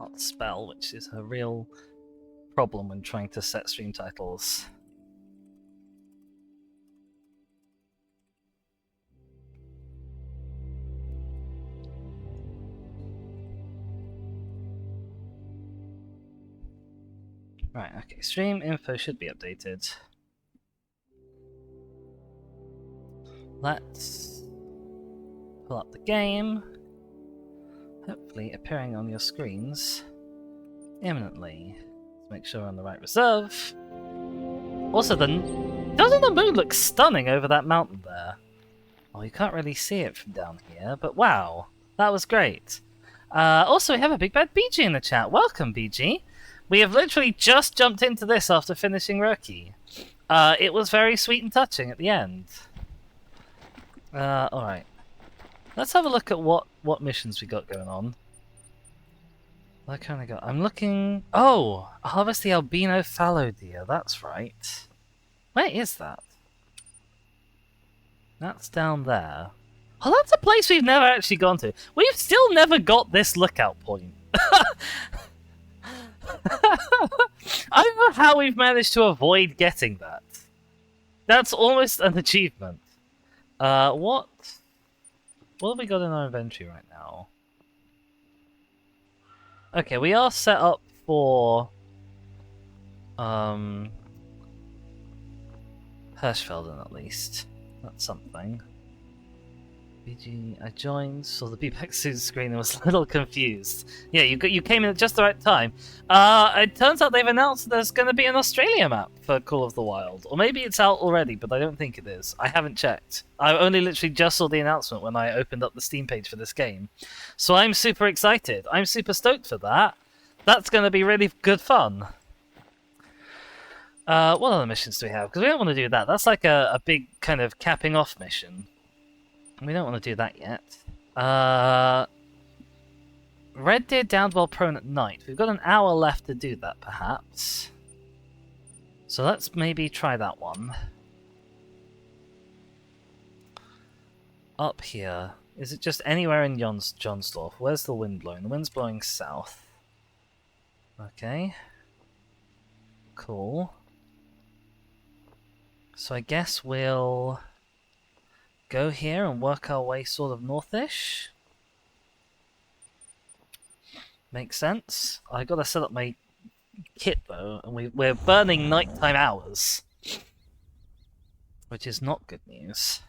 can't spell, which is a real problem when trying to set stream titles. Right, okay, stream info should be updated. Let's pull up the game, hopefully appearing on your screens imminently. Let's make sure we're on the right reserve. Also, doesn't the moon look stunning over that mountain there? Well, you can't really see it from down here, but wow, that was great. Also, we have a big bad BG in the chat. Welcome, BG. We have literally just jumped into this after finishing Rookie. It was very sweet and touching at the end. Alright. Let's have a look at what missions we got going on. What kind of got? I'm looking... Oh! Harvest the albino fallow deer, that's right. Where is that? That's down there. Oh, that's a place we've never actually gone to. We've still never got this lookout point. I don't know how we've managed to avoid getting that. That's almost an achievement. What have we got in our inventory right now? Okay, we are set up for Hirschfelden at least. That's something. BG, I joined, saw the BPEX suit screen and was a little confused. Yeah, you came in at just the right time. It turns out they've announced there's going to be an Australia map for Call of the Wild. Or maybe it's out already, but I don't think it is. I haven't checked. I only literally just saw the announcement when I opened up the Steam page for this game. So I'm super excited. I'm super stoked for that. That's going to be really good fun. What other missions do we have? Because we don't want to do that. That's like a big kind of capping off mission. We don't want to do that yet. Red deer downed while prone at night. We've got an hour left to do that, perhaps. So let's maybe try that one. Up here. Is it just anywhere in Johnsdorf? Where's the wind blowing? The wind's blowing south. Okay. Cool. So I guess we'll go here and work our way sort of northish. Makes sense. I gotta set up my kit though, and we're burning nighttime hours, which is not good news.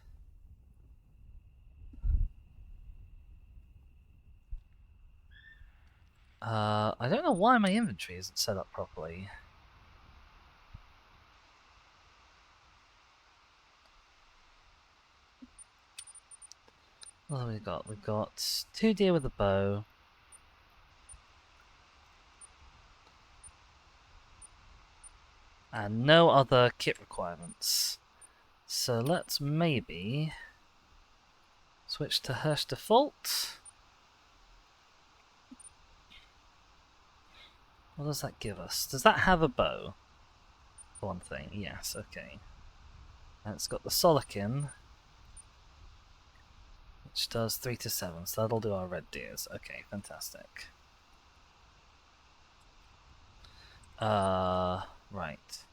I don't know why my inventory isn't set up properly. What have we got? We've got 2 deer with a bow. And no other kit requirements. So let's maybe switch to Hirsch default. What does that give us? Does that have a bow? For one thing, yes, okay. And it's got the Solikin, which does 3 to 7, so that'll do our red deers. Okay, fantastic. Right.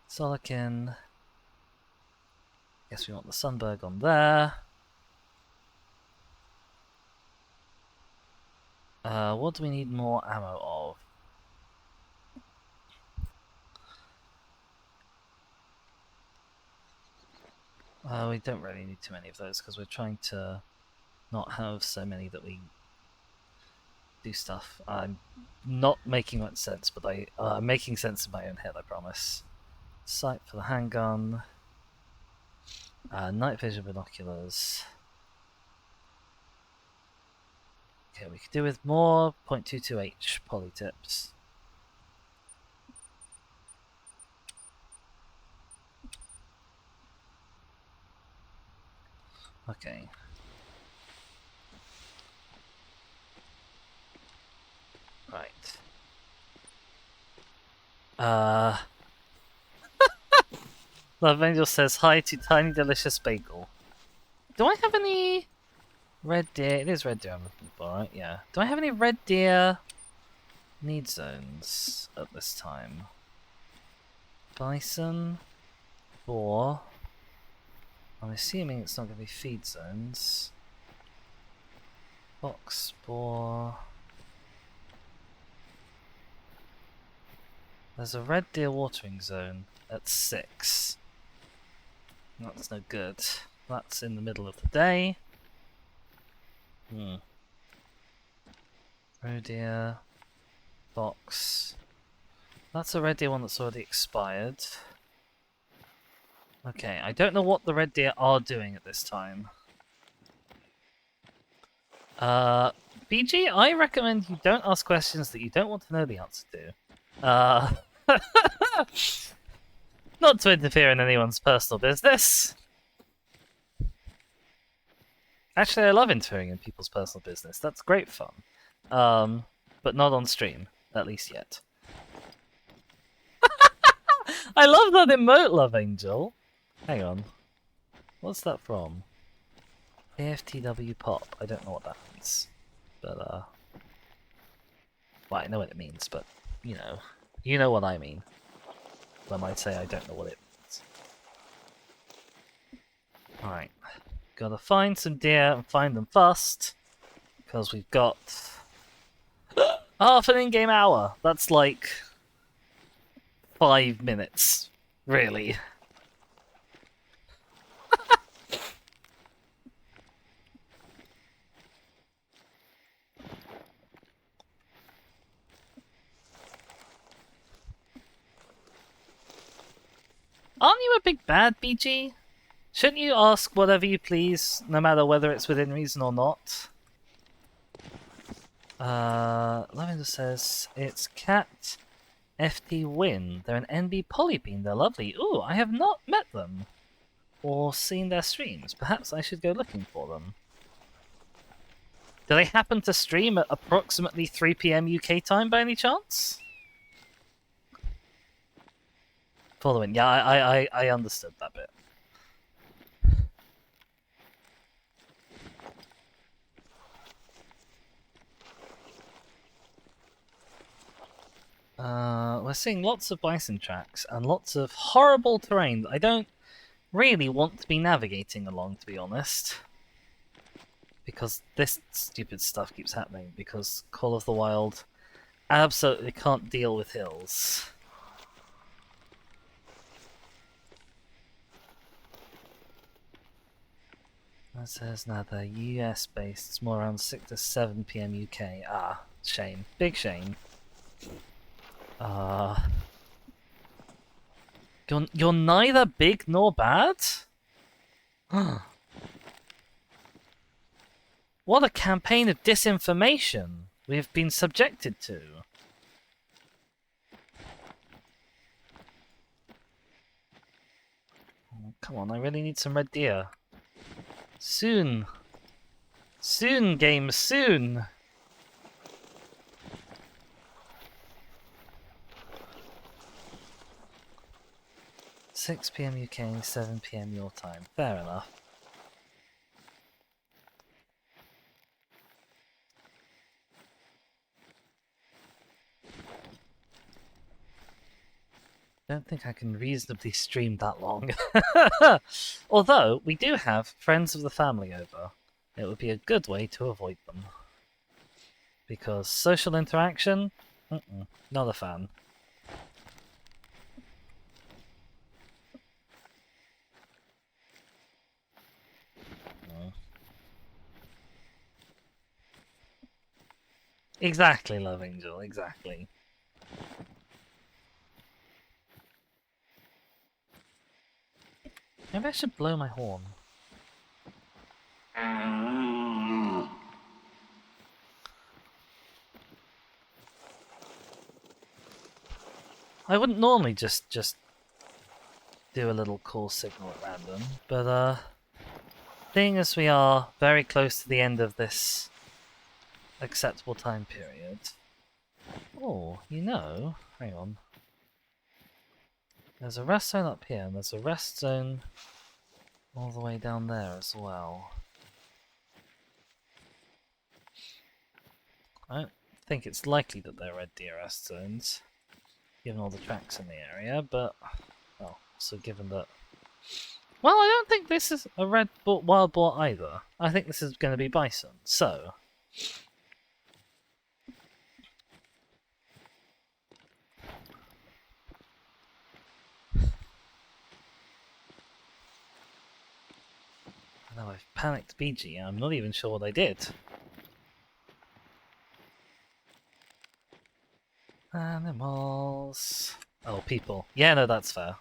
Solikin. Guess we want the Sunberg on there. What do we need more ammo of? We don't really need too many of those because we're trying to not have so many that we do stuff. I'm not making much sense, but I'm making sense in my own head, I promise. Sight for the handgun. Night vision binoculars. Okay, we could do with more .22H poly tips. Okay. Right. Love Angel says hi to Tiny Delicious Bagel. Do I have any Red deer. It is red deer I'm looking for, right? Yeah. Do I have any red deer need zones at this time? Bison, boar. I'm assuming it's not going to be feed zones. Fox, boar. There's a red deer watering zone at 6. That's no good. That's in the middle of the day. Red deer, fox. That's a red deer one that's already expired. Okay, I don't know what the red deer are doing at this time. BG, I recommend you don't ask questions that you don't want to know the answer to. Not to interfere in anyone's personal business. Actually, I love interfering in people's personal business. That's great fun. But not on stream, at least yet. I love that emote, Love Angel. Hang on. What's that from? AFTW pop. I don't know what that means. But, well, I know what it means, but, you know what I mean. When I say I don't know what it means. Alright. Gotta find some deer and find them fast. Because we've got half an in-game hour. That's like 5 minutes, really. Aren't you a big bad, BG? Shouldn't you ask whatever you please, no matter whether it's within reason or not? Lavender says, it's Cat FT Win. They're an NB Polybean. They're lovely. Ooh, I have not met them. Or seen their streams. Perhaps I should go looking for them. Do they happen to stream at approximately 3 PM UK time by any chance? Following. Yeah, I understood that bit. We're seeing lots of bison tracks and lots of horrible terrain that I don't really want to be navigating along, to be honest. Because this stupid stuff keeps happening, because Call of the Wild absolutely can't deal with hills. That says now they're US based, it's more around 6 to 7 PM UK. Ah, shame. Big shame. You're neither big nor bad? What a campaign of disinformation we've been subjected to. Oh, come on, I really need some red deer. Soon. Soon, game, soon. $6 PM UK, 7 PM your time. Fair enough. Don't think I can reasonably stream that long. Although, we do have friends of the family over. It would be a good way to avoid them. Because social interaction? Not a fan. Exactly, Love Angel, exactly. Maybe I should blow my horn. I wouldn't normally just do a little call signal at random, but seeing as we are very close to the end of this acceptable time period. Oh, hang on. There's a rest zone up here, and there's a rest zone all the way down there as well. I don't think it's likely that they're red deer rest zones, given all the tracks in the area, but, well, also given that... Well, I don't think this is a wild boar either. I think this is going to be bison, so... Now I've panicked BG, I'm not even sure what I did. Animals... Oh, people. Yeah, no, that's fair.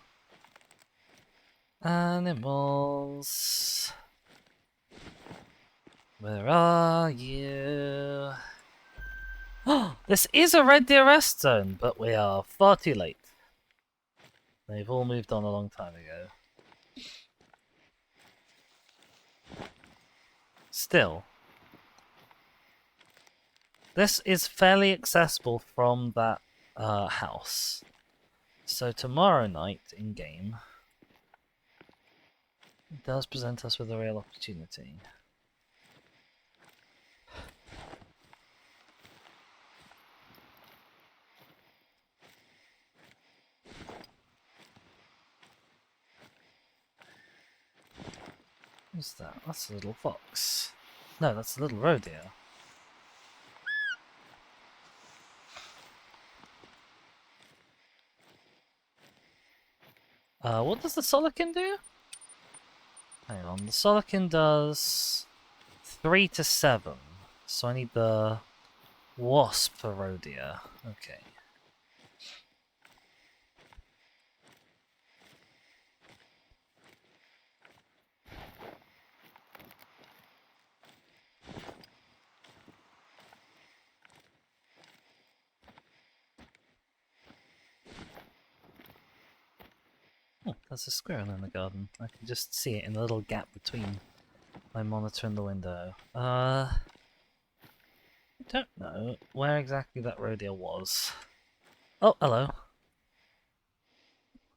Animals... Where are you? Oh, this is a red deer rest zone, but we are far too late. They've all moved on a long time ago. Still, this is fairly accessible from that house. So tomorrow night in game, it does present us with a real opportunity. Who's that? That's a little fox. No, that's a little roe deer. What does the Solican do? Hang on, the Solican does 3 to 7. So I need the wasp for roe deer. Okay. Oh, there's a squirrel in the garden. I can just see it in the little gap between my monitor and the window. I don't know where exactly that roe deer was. Oh, hello.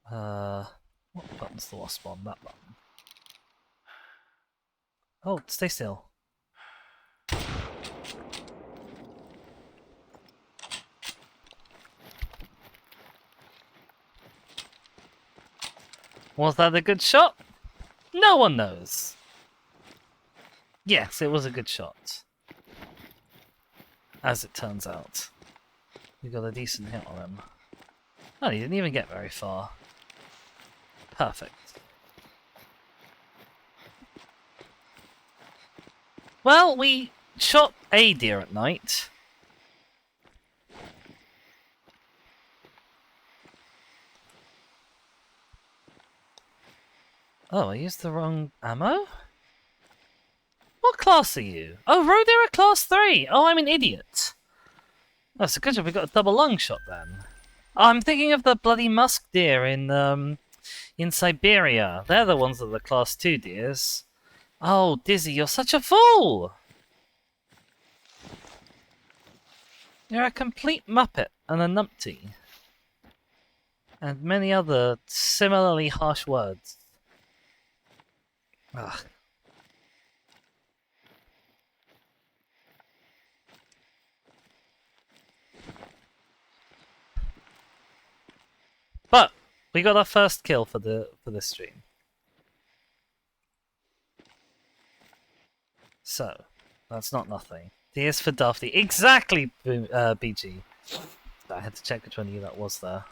What button's the wasp on? That button. Oh, stay still. Was that a good shot? No one knows. Yes, it was a good shot. As it turns out. We got a decent hit on him. Oh, he didn't even get very far. Perfect. Well, we shot a deer at night. Oh, I used the wrong ammo? What class are you? Oh, roe deer are class 3! Oh, I'm an idiot. Oh, so good job we got a double lung shot then. Oh, I'm thinking of the bloody musk deer in Siberia. They're the ones that are the class 2 deers. Oh, Dizzy, you're such a fool! You're a complete muppet and a numpty. And many other similarly harsh words. Ugh. But we got our first kill for this stream. So, that's not nothing. D is for Dafty. Exactly, BG. I had to check which one of you that was there.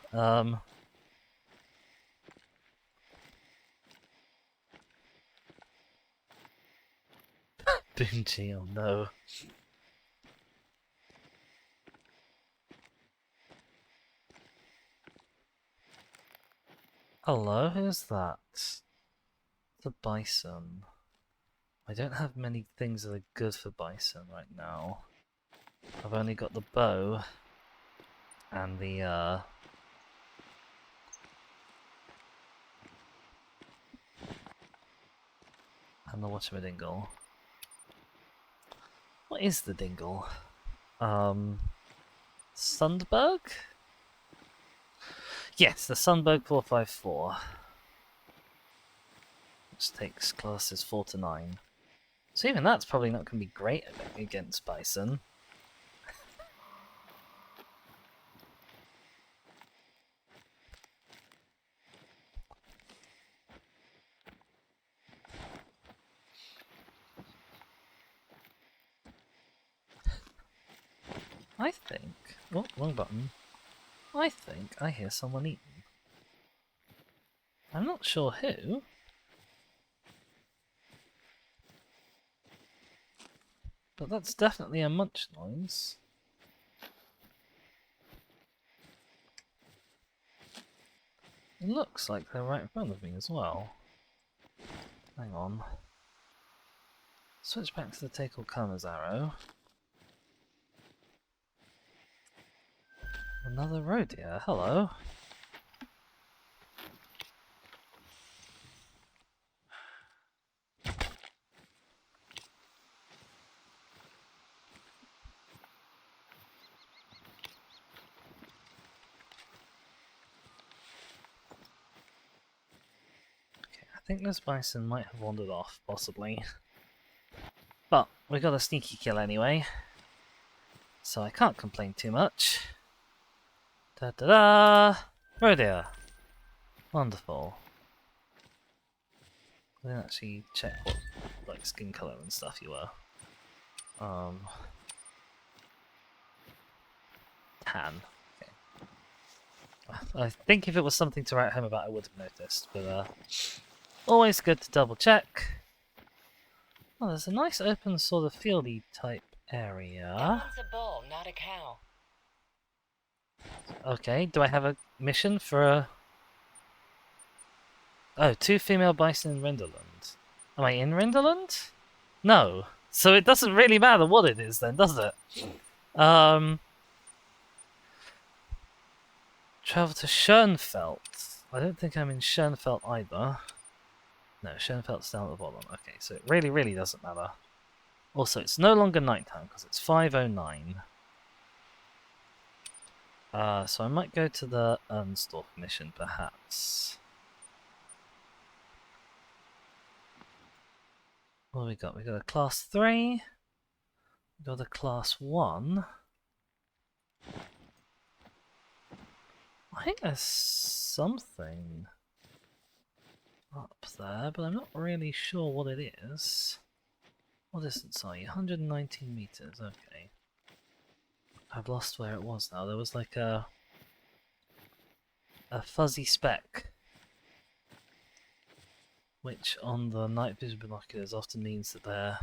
Boomji, oh no. Hello, who's that? The bison. I don't have many things that are good for bison right now. I've only got the bow and the whatchamadingle. What is the dingle? Sundberg? Yes, the Sundberg 454. Which takes classes 4 to 9. So even that's probably not going to be great against bison. I think... Oh, wrong button. I think I hear someone eating. I'm not sure who. But that's definitely a munch noise. It looks like they're right in front of me as well. Hang on. Switch back to the take all comers arrow. Another roe deer, hello. I think this bison might have wandered off, possibly. But we got a sneaky kill anyway, so I can't complain too much. Da da da! Roe deer! Wonderful. I didn't actually check what like skin colour and stuff you were. Tan. Okay. I think if it was something to write home about, I would have noticed, but always good to double check. Oh, there's a nice open sort of fieldy type area. That one's a bull, not a cow. Okay, do I have a mission for a... Oh, 2 female bison in Rinderland. Am I in Rinderland? No. So it doesn't really matter what it is then, does it? Travel to Schönfeld. I don't think I'm in Schönfeld either. No, Schönfeld's down at the bottom. Okay, so it really, really doesn't matter. Also, it's no longer nighttime because it's 5:09. So I might go to the Ernstorf mission, perhaps. What have we got? We got a class 3. We got a class 1. I think there's something up there, but I'm not really sure what it is. What distance are you? 119 meters, okay. I've lost where it was now. There was like a fuzzy speck, which on the night vision binoculars often means that they're...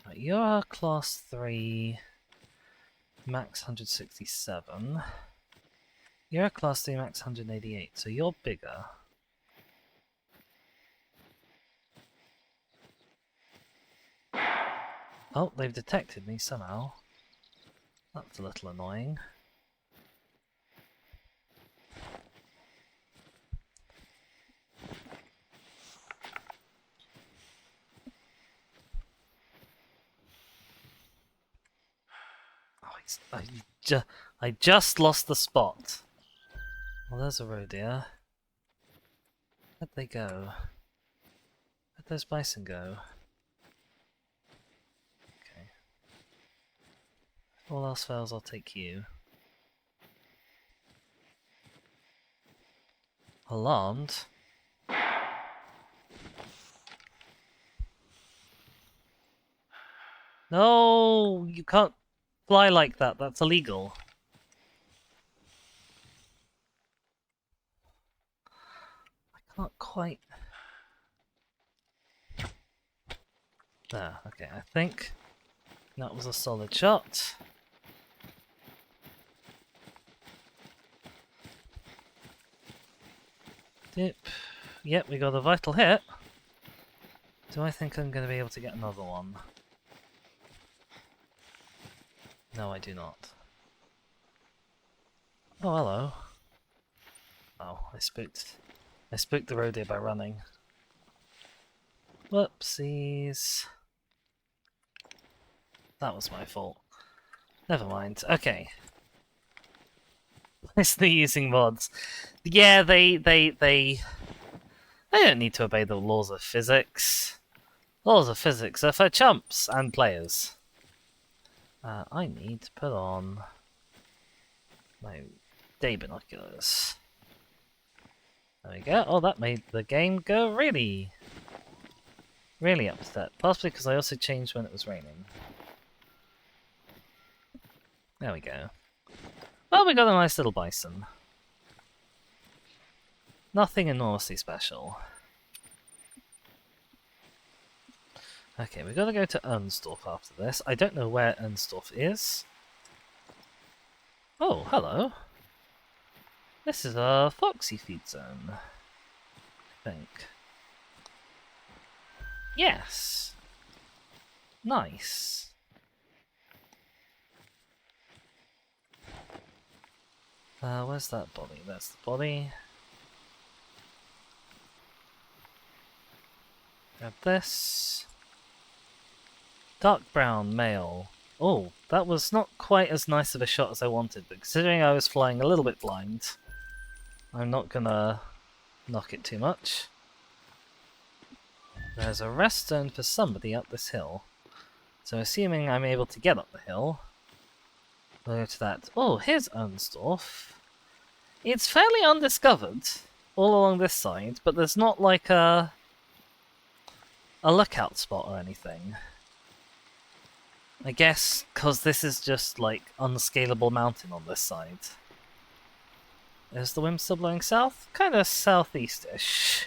Right, you're class 3, max 167. You're a class 3, max 188, so you're bigger. Oh, they've detected me somehow. That's a little annoying. Oh, I just lost the spot. Well, there's a roe deer. Where'd they go? Where'd those bison go? Okay. If all else fails, I'll take you. Alarmed? No, you can't fly like that. That's illegal. I can't quite... There, okay, I think that was a solid shot. Dip. Yep, we got a vital hit. Do I think I'm going to be able to get another one? No, I do not. Oh, hello. Oh, I spooked the roe deer by running. Whoopsies. That was my fault. Never mind. Okay. They're using mods. Yeah, they don't need to obey the laws of physics. Laws of physics are for chumps and players. I need to put on my day binoculars. There we go. Oh, that made the game go really upset. Possibly because I also changed when it was raining. There we go. Well, we got a nice little bison. Nothing enormously special. Okay, we gotta go to Ernsdorf after this. I don't know where Ernsdorf is. Oh, hello. This is a foxy feed zone, I think. Yes. Nice. Where's that body? That's the body. Grab this. Dark brown male. Oh, that was not quite as nice of a shot as I wanted, but considering I was flying a little bit blind, I'm not gonna knock it too much. There's a rest zone for somebody up this hill. So assuming I'm able to get up the hill, we'll go to that. Oh, here's Ernsdorf. It's fairly undiscovered all along this side, but there's not like a lookout spot or anything. I guess because this is just like unscalable mountain on this side. Is the wind still blowing south? Kind of southeast-ish.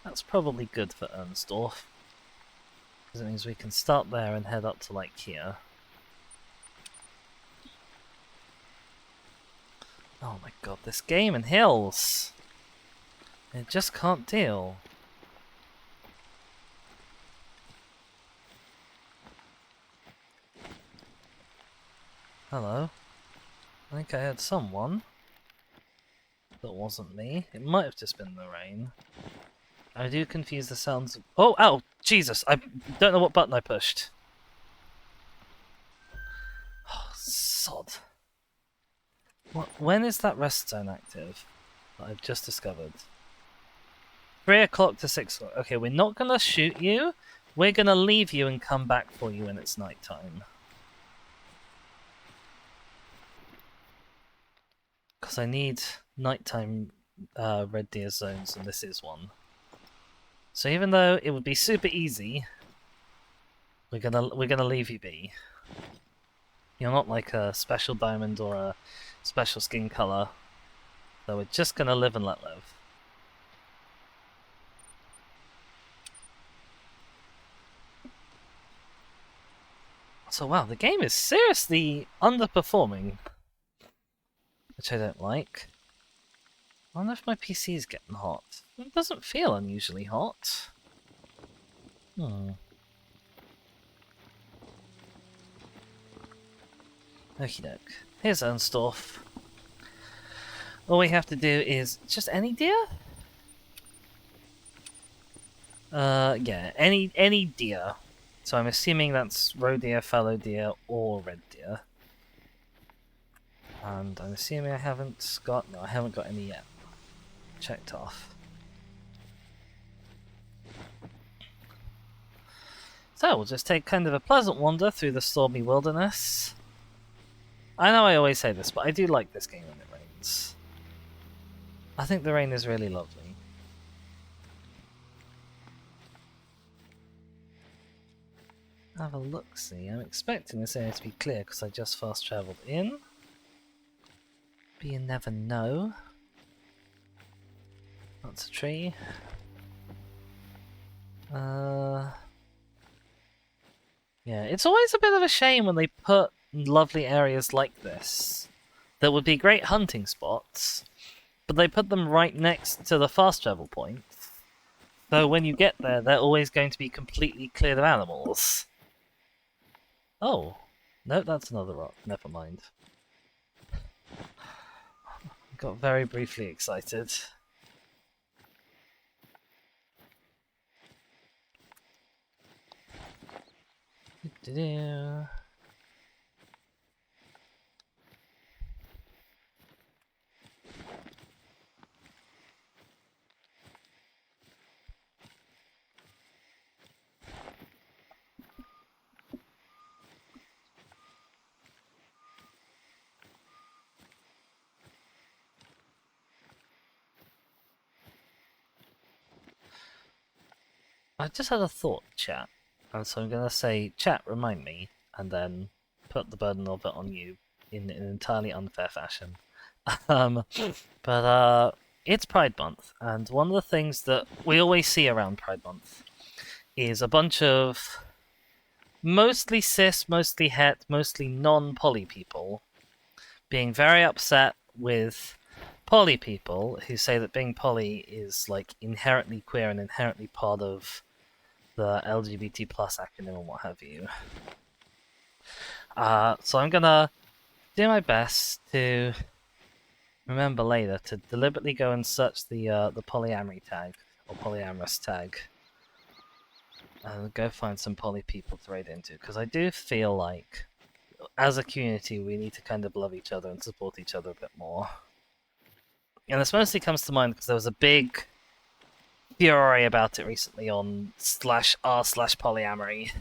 That's probably good for Ernsdorf, because it means we can start there and head up to like here. Oh my god, this game and hills! It just can't deal. Hello. I think I heard someone. That wasn't me. It might have just been the rain. I do confuse the sounds of... Oh, ow! Jesus! I don't know what button I pushed. Oh, sod. When is that rest zone active? That I've just discovered. 3 o'clock to 6 o'clock. Okay, we're not gonna shoot you. We're gonna leave you and come back for you when it's night time. Because I need nighttime red deer zones, and this is one. So even though it would be super easy, we're gonna leave you be. You're not like a special diamond or a special skin color, so we're just gonna live and let live. So wow, the game is seriously underperforming, which I don't like. I wonder if my PC is getting hot. It doesn't feel unusually hot. Okie doke. Here's Ernsdorf. All we have to do is just any deer? Yeah, any deer. So I'm assuming that's roe deer, fallow deer, or red deer. And I'm assuming I haven't got... No, I haven't got any yet. Checked off. So we'll just take kind of a pleasant wander through the stormy wilderness. I know I always say this, but I do like this game when it rains. I think the rain is really lovely. Have a look-see. I'm expecting this area to be clear because I just fast travelled in. But you never know. That's a tree. Yeah, it's always a bit of a shame when they put lovely areas like this that would be great hunting spots, but they put them right next to the fast travel points. So when you get there, they're always going to be completely cleared of animals. Oh, no, that's another rock. Never mind. Got very briefly excited. I just had a thought, chat, and so I'm gonna say, chat, remind me, and then put the burden of it on you in an entirely unfair fashion. But it's Pride Month, and one of the things that we always see around Pride Month is a bunch of mostly cis, mostly het, mostly non-poly people being very upset with poly people who say that being poly is like inherently queer and inherently part of the LGBT plus acronym and what have you. So I'm gonna do my best to remember later to deliberately go and search the polyamory tag or polyamorous tag and go find some poly people to raid into, because I do feel like as a community we need to kind of love each other and support each other a bit more. And this mostly comes to mind because there was a big furore about it recently on /r/polyamory,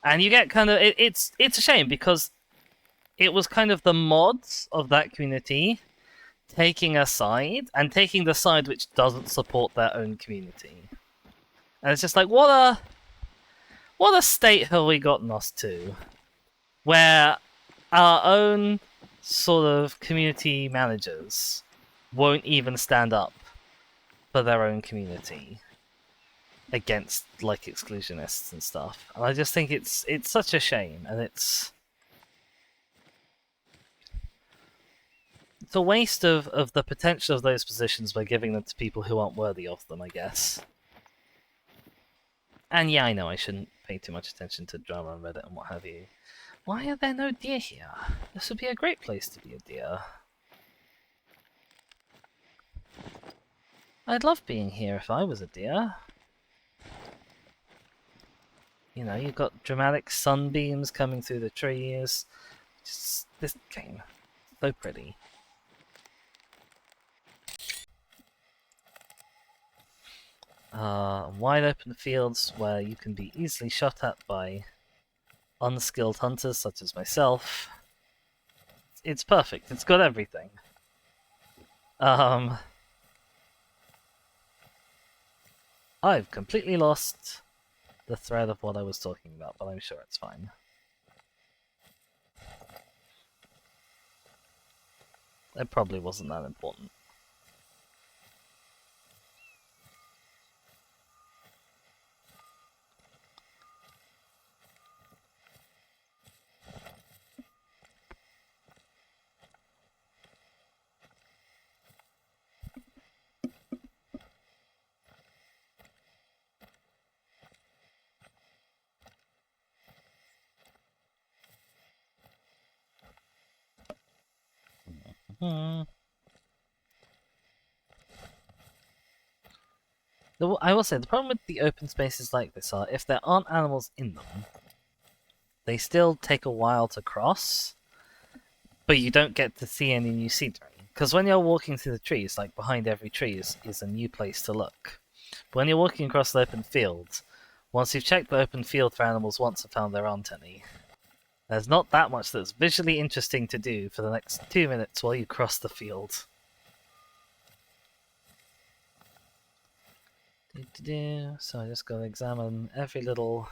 and you get kind of it's a shame because it was kind of the mods of that community taking a side and taking the side which doesn't support their own community, and it's just like what a state have we gotten us to, where our own sort of community managers won't even stand up for their own community against like exclusionists and stuff. And I just think it's such a shame, and it's a waste of the potential of those positions by giving them to people who aren't worthy of them, I guess. And yeah, I know I shouldn't pay too much attention to drama on Reddit and what have you. Why are there no deer here? This would be a great place to be a deer. I'd love being here if I was a deer. You know, you've got dramatic sunbeams coming through the trees. Just, this game, so pretty. Wide open fields where you can be easily shot at by unskilled hunters such as myself. It's perfect. It's got everything. I've completely lost the thread of what I was talking about, but I'm sure it's fine. It probably wasn't that important. I will say, the problem with the open spaces like this are, if there aren't animals in them, they still take a while to cross, but you don't get to see any new scenery. Because when you're walking through the trees, like behind every tree is a new place to look. But when you're walking across the open field, once you've checked the open field for animals once and found there aren't any, there's not that much that's visually interesting to do for the next 2 minutes while you cross the field. So I just gotta examine every little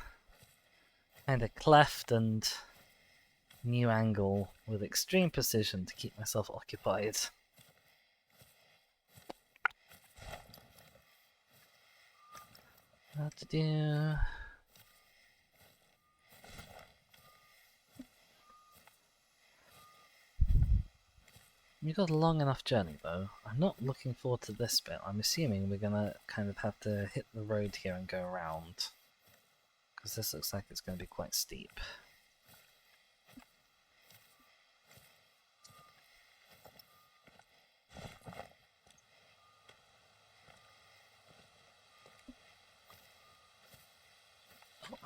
kind of cleft and new angle with extreme precision to keep myself occupied. What to do? We've got a long enough journey though. I'm not looking forward to this bit. I'm assuming we're gonna kind of have to hit the road here and go around, because this looks like it's going to be quite steep.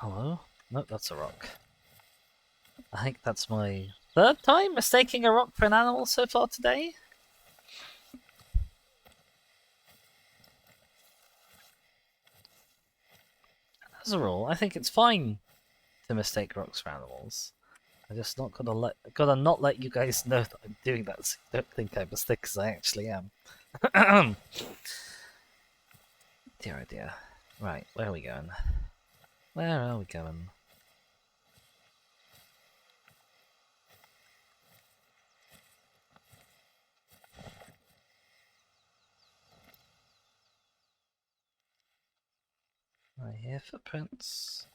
Oh, hello? Nope, that's a rock. I think that's my third time mistaking a rock for an animal so far today. As a rule, I think it's fine to mistake rocks for animals. I'm just not gotta not let you guys know that I'm doing that, so you don't think I'm mistaken, because I actually am. Dear oh dear. Right, where are we going? Where are we going? I hear footprints.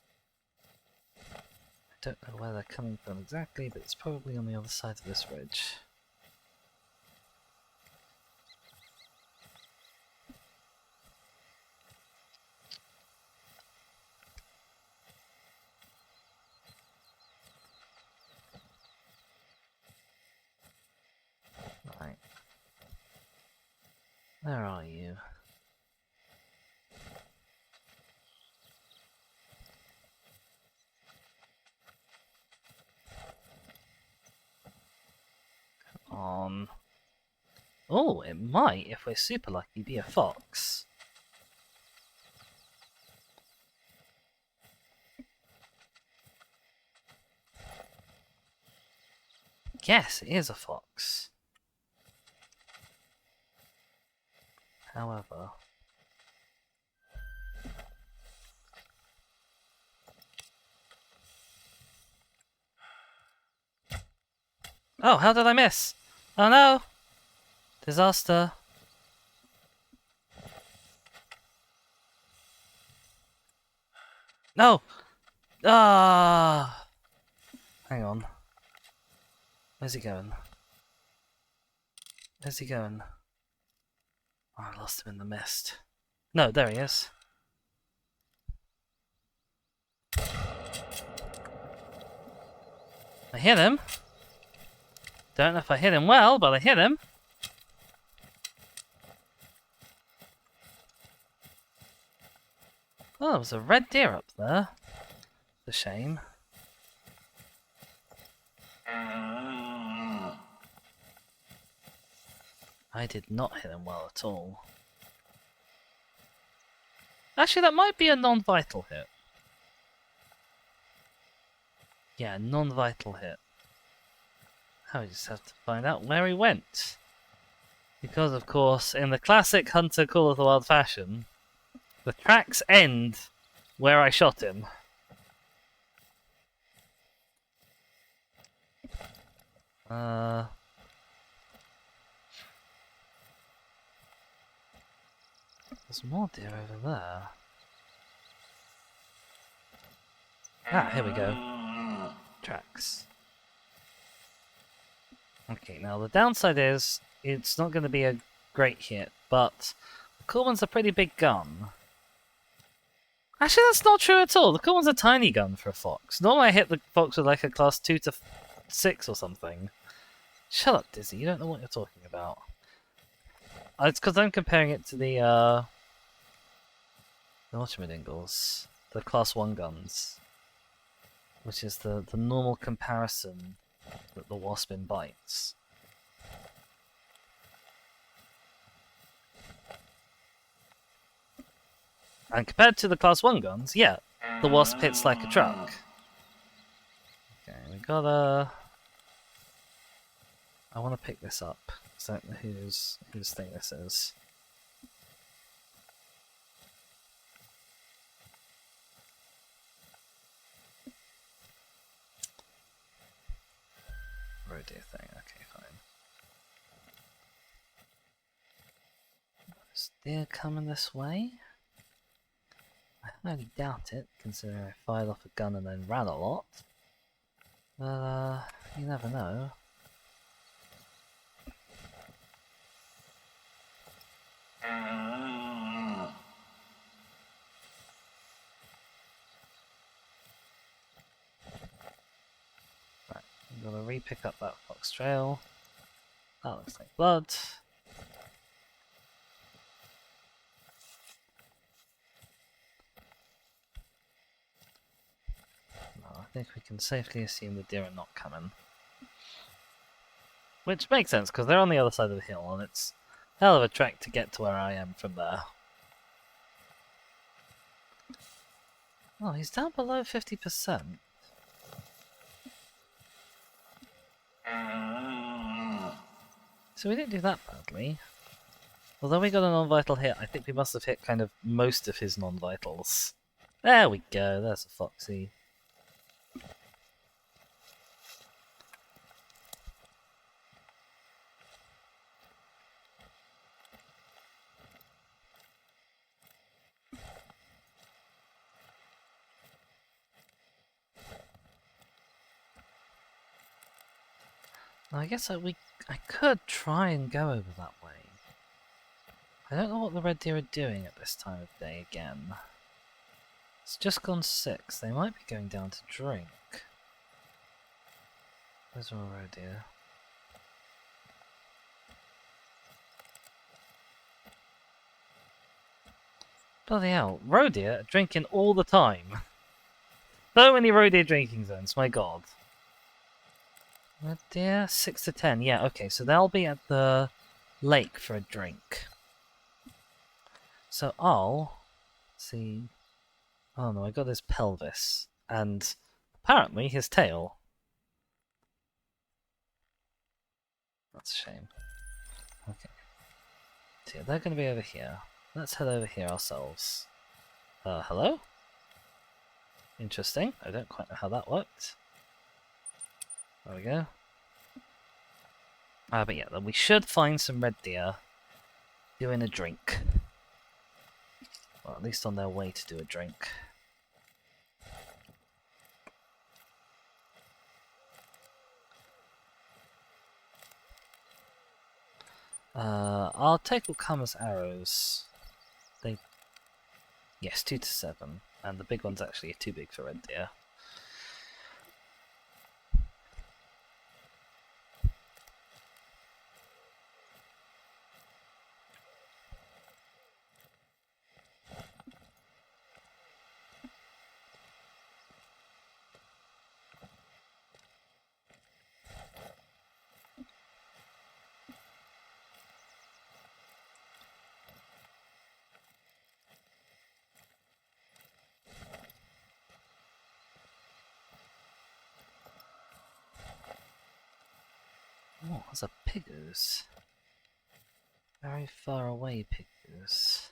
I don't know where they're coming from exactly, but it's probably on the other side of this ridge. Right. Where are you? Come on. Oh, it might, if we're super lucky, be a fox. Yes, it is a fox. However... Oh, how did I miss? Oh no! Disaster. No! Ah! Hang on. Where's he going? Where's he going? Oh, I lost him in the mist. No, there he is. I hit him. Don't know if I hit him well, but I hit him. Oh, there was a red deer up there. It's a shame. I did not hit him well at all. Actually, that might be a non-vital hit. Yeah, non-vital hit. Now we just have to find out where he went. Because, of course, in the classic Hunter Call of the Wild fashion, the tracks end where I shot him. There's more deer over there. Ah, here we go. Tracks. Okay, now the downside is it's not going to be a great hit, but the cool one's a pretty big gun. Actually, that's not true at all. The cool one's a tiny gun for a fox. Normally I hit the fox with like a class 2 to 6 or something. Shut up, Dizzy. You don't know what you're talking about. It's because I'm comparing it to the whatchamajingles, the class 1 guns, which is the normal comparison that the Waspin bites. And compared to the class 1 guns, yeah, the Wasp hits like a truck. Okay, we gotta... I want to pick this up. I don't know whose thing this is. Road deer thing, okay, fine. Is deer coming this way? I highly doubt it, considering I fired off a gun and then ran a lot. But, you never know. Right, I'm gonna re-pick up that fox trail. That looks like blood. No, I think we can safely assume the deer are not coming. Which makes sense, because they're on the other side of the hill, and it's a hell of a trek to get to where I am from there. Oh, he's down below 50%. So we didn't do that badly. Although we got a non-vital hit, I think we must have hit kind of most of his non-vitals. There we go, there's a foxy. I guess I could try and go over that way. I don't know what the red deer are doing at this time of day again. It's just gone 6. They might be going down to drink. Where's our red deer? Bloody hell, roe deer are drinking all the time. So many roe deer drinking zones, my god. Red deer, 6 to 10. Yeah, okay, so they'll be at the lake for a drink. So I'll see. Oh no, I got his pelvis and apparently his tail. That's a shame. Okay. So yeah, they're going to be over here. Let's head over here ourselves. Hello? Interesting. I don't quite know how that worked. There we go. But yeah, then we should find some red deer doing a drink. Well, at least on their way to do a drink. I'll take what comes arrows. Yes, 2 to 7. And the big one's actually too big for red deer. Oh, there's a piggoose. Very far away, piggoose.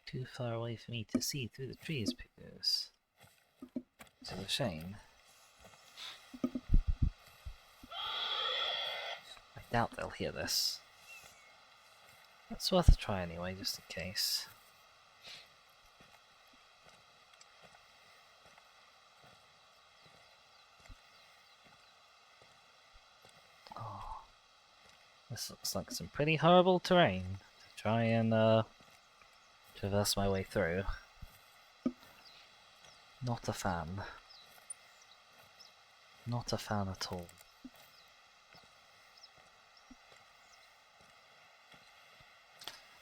Too far away for me to see through the trees, piggoose. Which is a shame. I doubt they'll hear this. It's worth a try anyway, just in case. Oh, this looks like some pretty horrible terrain to try and traverse my way through. Not a fan. Not a fan at all.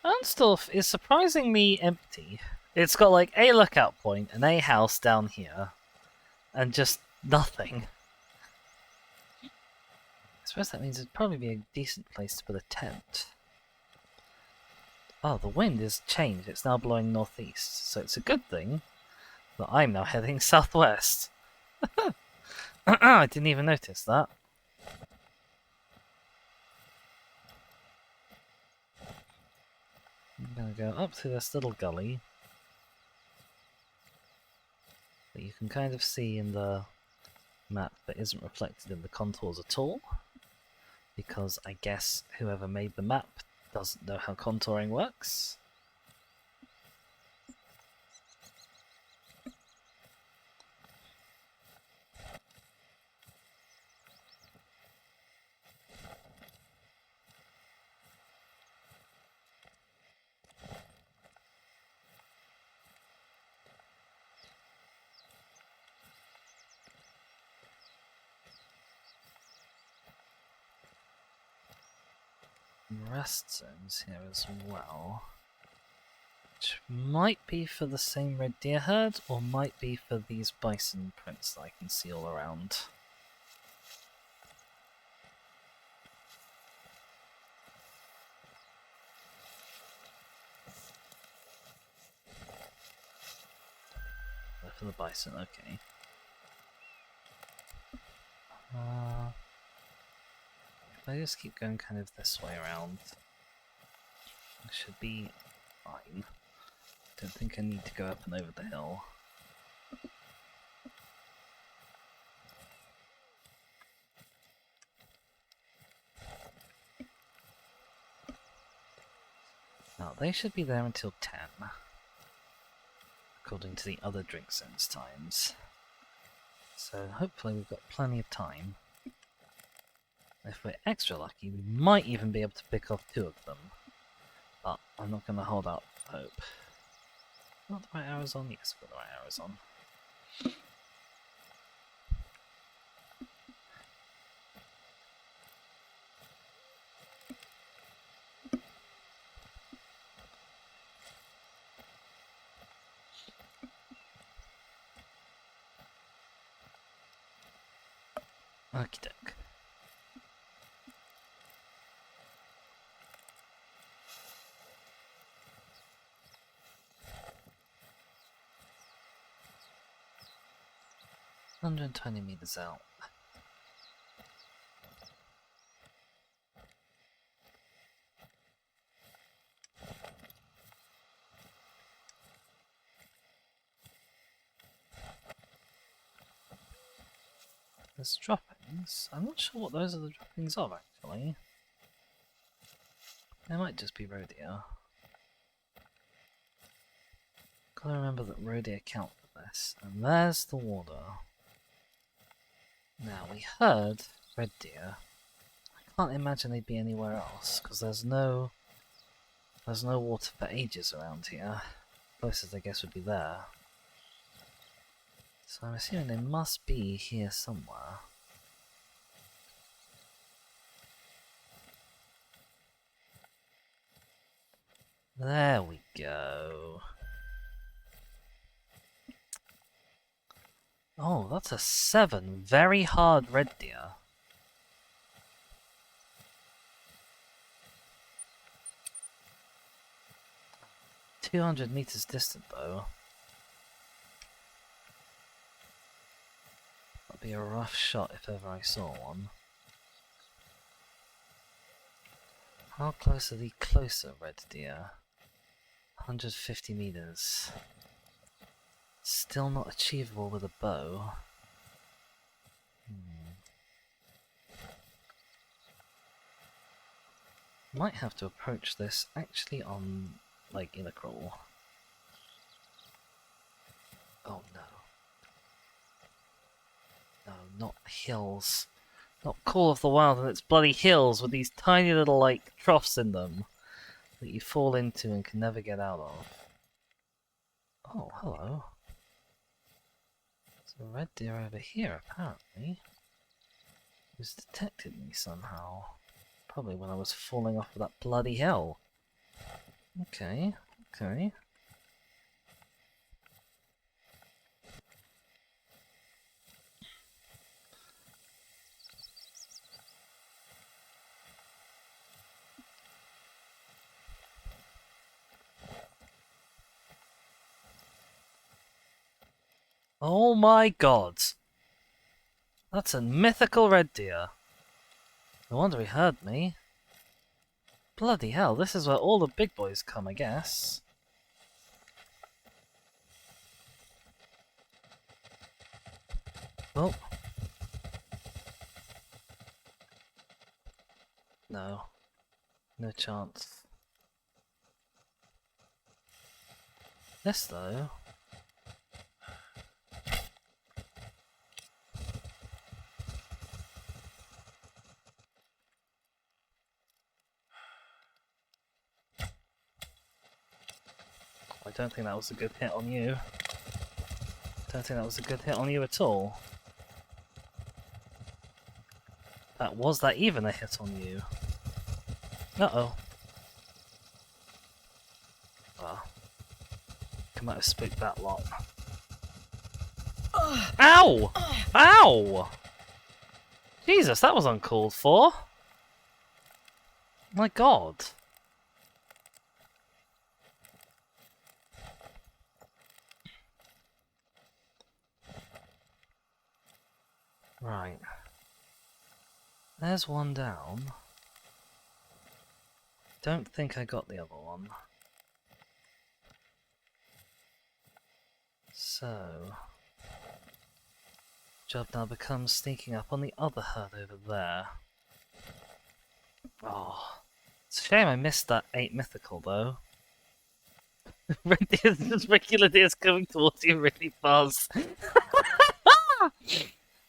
Unstuff is surprisingly empty. It's got like a lookout point and a house down here, and just nothing. I suppose that means it'd probably be a decent place to put a tent. Oh, the wind has changed. It's now blowing northeast, so it's a good thing that I'm now heading southwest. I didn't even notice that. I'm gonna go up through this little gully that you can kind of see in the map but isn't reflected in the contours at all, because I guess whoever made the map doesn't know how contouring works. Rest zones here as well, which might be for the same red deer herd, or might be for these bison prints that I can see all around. They're for the bison, okay. If I just keep going kind of this way around, I should be fine. Don't think I need to go up and over the hill. Now, they should be there until 10, according to the other drink zones times. So hopefully we've got plenty of time. If we're extra lucky, we might even be able to pick off 2 of them. But I'm not going to hold out hope. Not the right arrows on? Yes, we've got the right arrows on. Okie doke. $120 out. There's droppings. I'm not sure what those are the droppings of, actually. They might just be roe deer. Gotta remember that roe deer count for this. And there's the water. Now, we heard red deer. I can't imagine they'd be anywhere else, because there's no water for ages around here. Closest, I guess, would be there. So I'm assuming they must be here somewhere. There we go. Oh, that's a 7. Very hard red deer. $200 distant, though. That'd be a rough shot if ever I saw one. How close are the closer red deer? 150 meters. Still not achievable with a bow. Might have to approach this actually on, like, in a crawl. Oh no. No, not hills. Not Call of the Wild and its bloody hills with these tiny little, like, troughs in them that you fall into and can never get out of. Oh, hello. There's a red deer over here, apparently. Who's detected me somehow. Probably when I was falling off of that bloody hill. Okay, okay. Oh my god! That's a mythical red deer. No wonder he heard me. Bloody hell, this is where all the big boys come, I guess. Oh. No. No chance. This, though... I don't think that was a good hit on you. Don't think that was a good hit on you at all. Was that even a hit on you? Uh-oh. Well, I might have spooked that lot. Ow! Ow! Jesus, that was uncalled for. My god. Right. There's one down. Don't think I got the other one. So... job now becomes sneaking up on the other herd over there. Oh. It's a shame I missed that 8 mythical though. Red deers, just regular deers coming towards you really fast.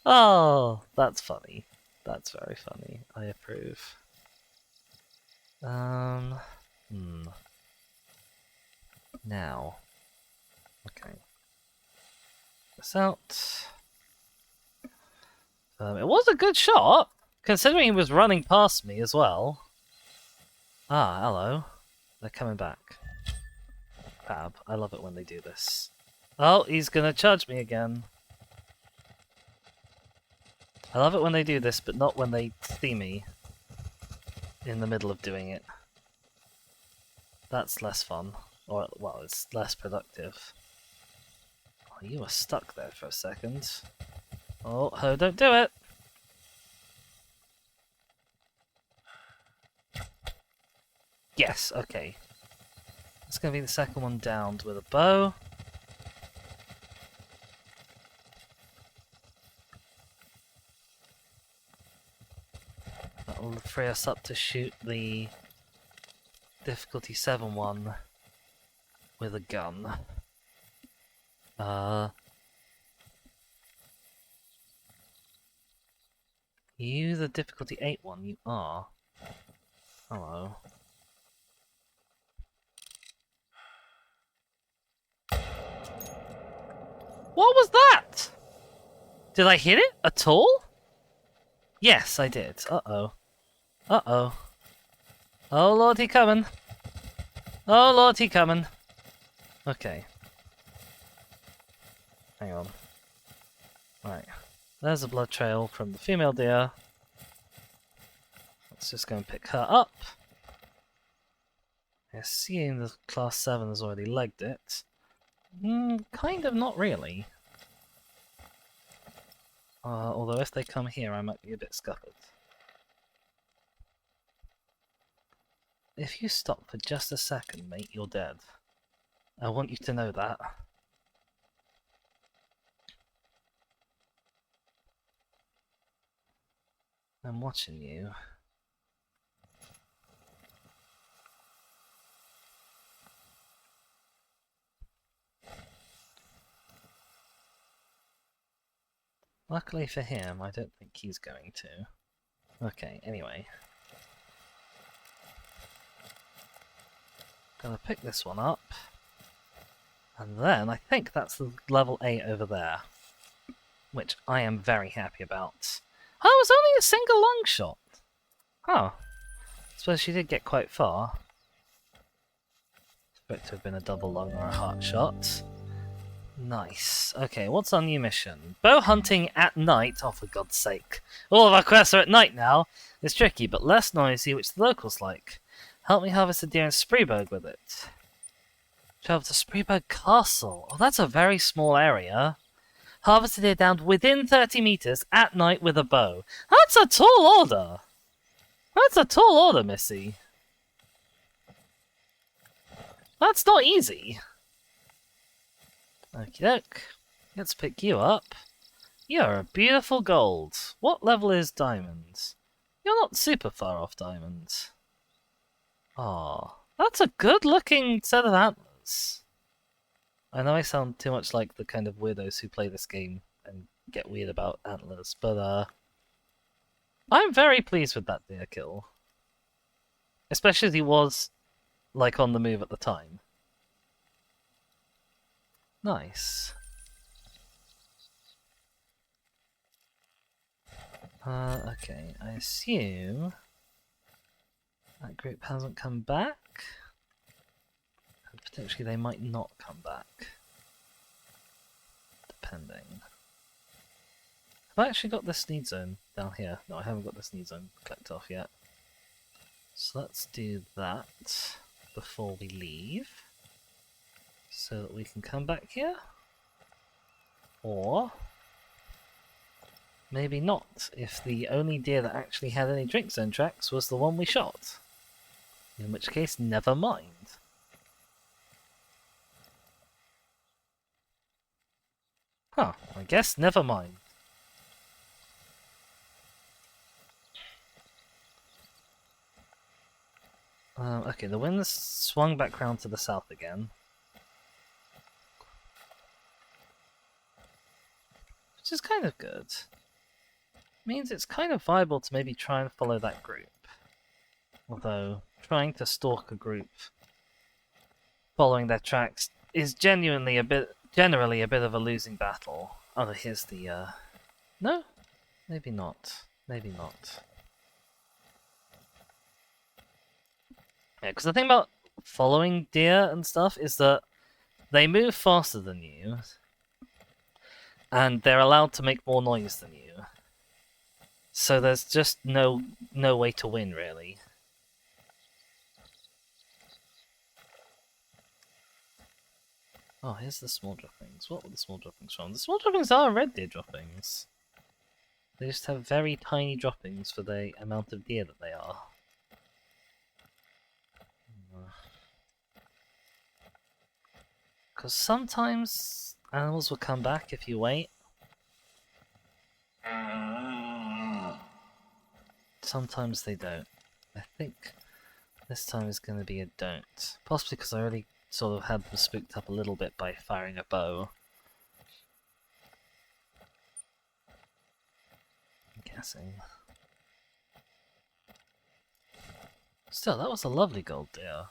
Oh, that's funny. That's very funny. I approve. Now. Okay. This out. It was a good shot, considering he was running past me as well. Ah, hello. They're coming back. Fab. I love it when they do this. Oh, he's gonna charge me again. I love it when they do this, but not when they see me in the middle of doing it. That's less fun. Or, well, it's less productive. Oh, you were stuck there for a second. Oh, ho, don't do it! Yes, okay. It's gonna be the second one downed with a bow. That'll free us up to shoot the difficulty 7 one with a gun. You the difficulty 8 one, you are. Hello. What was that? Did I hit it at all? Yes, I did. Uh-oh. Uh-oh. Oh lord, he coming. Oh lord, he coming. Okay. Hang on. Right. There's a blood trail from the female deer. Let's just go and pick her up. I assume the class 7 has already legged it. Kind of not really. Although if they come here, I might be a bit scuppered. If you stop for just a second, mate, you're dead. I want you to know that. I'm watching you. Luckily for him, I don't think he's going to. Okay, anyway. Gonna pick this one up. And then, I think that's the level 8 over there. Which I am very happy about. Oh, it was only a single long shot! Oh. I suppose she did get quite far. Expect to have been a double long or a heart shot. Nice. Okay, what's our new mission? Bow hunting at night. Oh, for God's sake. All of our quests are at night now. It's tricky, but less noisy, which the locals like. Help me harvest a deer in Spreeburg with it. Travel to Spreeburg Castle. Oh, that's a very small area. Harvest a deer down within 30 meters at night with a bow. That's a tall order. That's a tall order, Missy. That's not easy. Okie doke. Let's pick you up. You're a beautiful gold. What level is diamonds? You're not super far off diamonds. Oh, that's a good looking set of antlers. I know I sound too much like the kind of weirdos who play this game and get weird about antlers, but I'm very pleased with that deer kill. Especially as he was, like, on the move at the time. Nice. Okay, I assume that group hasn't come back. And potentially they might not come back. Depending. Have I actually got this need zone down here? No, I haven't got this need zone clicked off yet. So let's do that before we leave. So that we can come back here. Or maybe not, if the only deer that actually had any drink zone tracks was the one we shot. In which case, never mind. Huh, I guess never mind. Okay, the wind's swung back round to the south again. Which is kind of good. Means it's kind of viable to maybe try and follow that group. Although, trying to stalk a group following their tracks is generally a bit of a losing battle. Oh, here's the, No? Maybe not. Maybe not. Yeah, because the thing about following deer and stuff is that they move faster than you, and they're allowed to make more noise than you. So there's just no way to win, really. Oh, here's the small droppings. What were the small droppings from? The small droppings are red deer droppings. They just have very tiny droppings for the amount of deer that they are. Because sometimes animals will come back if you wait. Sometimes they don't. I think this time is going to be a don't. Possibly because I already sort of had them spooked up a little bit by firing a bow. I'm guessing. Still, that was a lovely gold deer.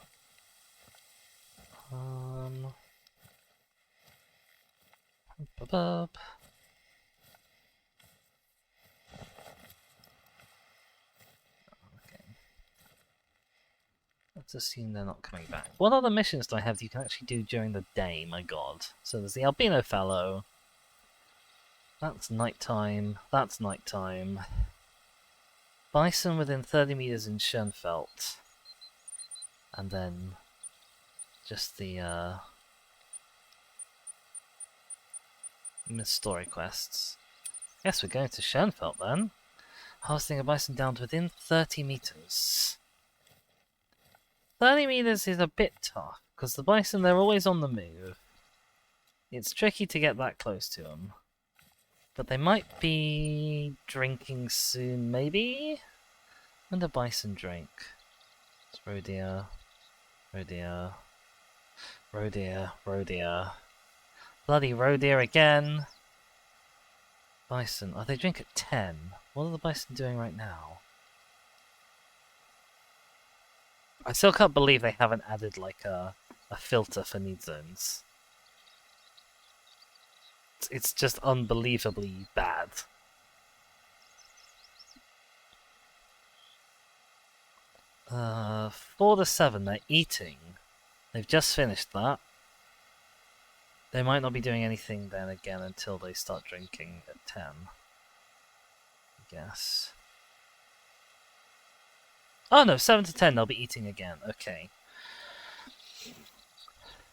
Okay. Let's assume they're not coming back. What other missions do I have that you can actually do during the day? My god. So there's the albino fellow. That's nighttime. That's nighttime. Bison within 30 meters in Schoenfeld. And then just the story quests. Yes, we're going to Schoenfeld then. Harvesting a bison down to within 30 meters. 30 meters is a bit tough, because the bison, they're always on the move. It's tricky to get that close to them. But they might be drinking soon, maybe? When do bison drink? It's roe deer, roe deer, roe deer, roe deer. Bloody roe deer again! Bison, oh, they drink at 10. What are the bison doing right now? I still can't believe they haven't added like a filter for need zones. It's just unbelievably bad. Four to 7, they're eating. They've just finished that. They might not be doing anything then again until they start drinking at 10. I guess. Oh no, 7 to 10 they'll be eating again. Okay.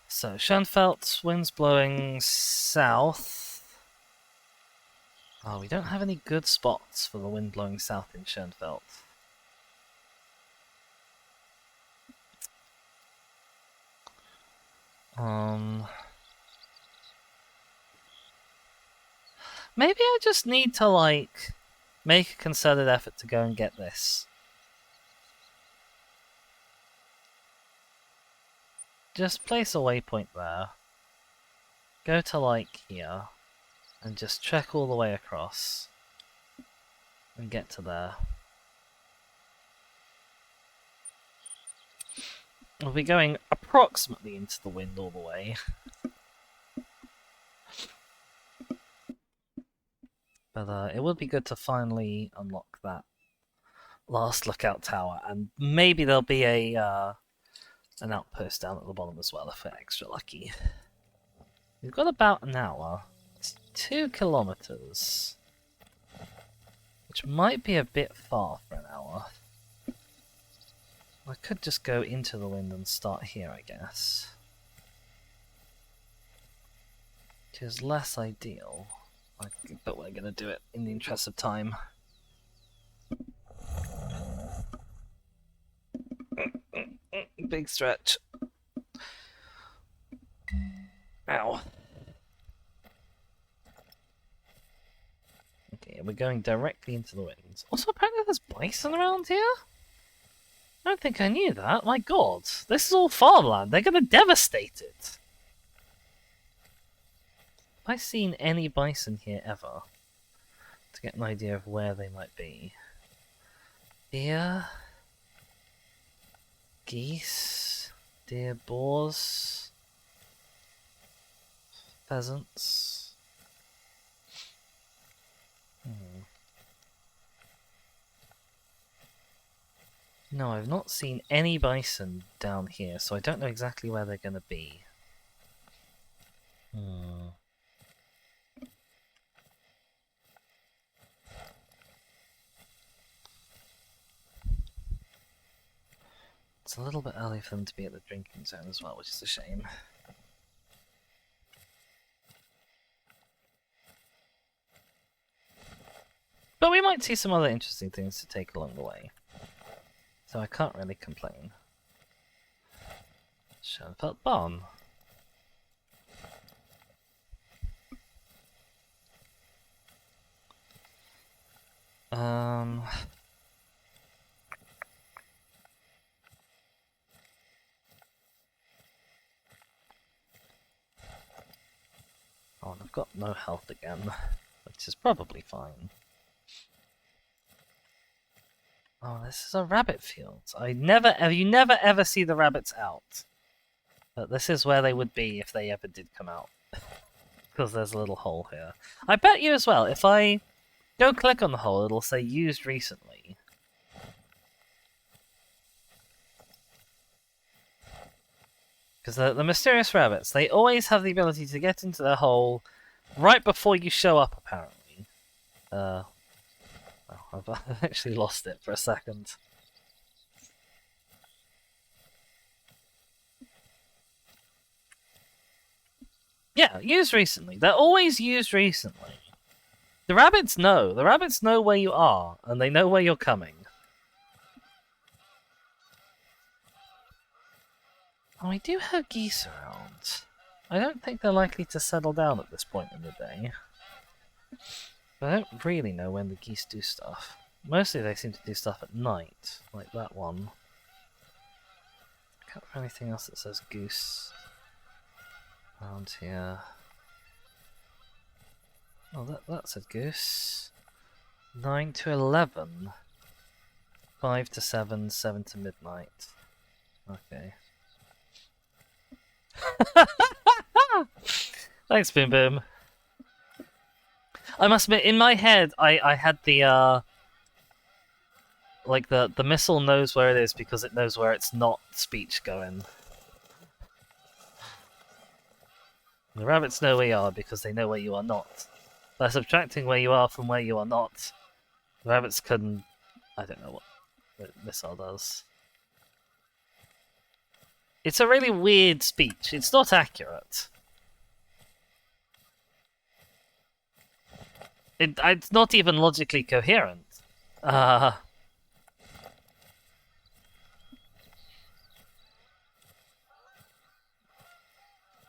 So, Schoenfeld, winds blowing south. Oh, we don't have any good spots for the wind blowing south in Schoenfeld. Maybe I just need to, like, make a concerted effort to go and get this. Just place a waypoint there. Go to, like, here. And just trek all the way across. And get to there. We'll be going approximately into the wind all the way. But it would be good to finally unlock that last lookout tower, and maybe there'll be a an outpost down at the bottom as well if we're extra lucky. We've got about an hour. It's 2 kilometers, which might be a bit far for an hour. I could just go into the wind and start here, I guess. Which is less ideal. But we're going to do it in the interest of time. Big stretch. Ow. Okay, we're going directly into the winds. Also, apparently there's bison around here? I don't think I knew that. My god, this is all farmland. They're going to devastate it. Have I seen any bison here ever? to get an idea of where they might be. Deer, geese, deer, boars, pheasants. No, I've not seen any bison down here, so I don't know exactly where they're going to be. It's a little bit early for them to be at the drinking zone as well, which is a shame. But we might see some other interesting things to take along the way. So I can't really complain. Schoenfeld Barn. Oh, and I've got no health again, which is probably fine. Oh, this is a rabbit field. You never ever see the rabbits out. But this is where they would be if they ever did come out. Because there's a little hole here. I bet you as well, if I go click on the hole, it'll say used recently. Because the mysterious rabbits, they always have the ability to get into their hole right before you show up, apparently. Oh, I've actually lost it for a second. Yeah, used recently. They're always used recently. The rabbits know. The rabbits know where you are, and they know where you're coming. Oh, we do have geese around. I don't think they're likely to settle down at this point in the day. But I don't really know when the geese do stuff. Mostly they seem to do stuff at night, like that one. I can't find anything else that says goose around here. Oh, that's a goose. 9 to 11. 5 to 7, 7 to midnight. Okay. Thanks, Boom Boom. I must admit, in my head, I had the like the missile knows where it is because it knows where it's not speech going. The rabbits know where you are because they know where you are not. By subtracting where you are from where you are not, the rabbits can... I don't know what the missile does. It's a really weird speech. It's not accurate. It's not even logically coherent. Well,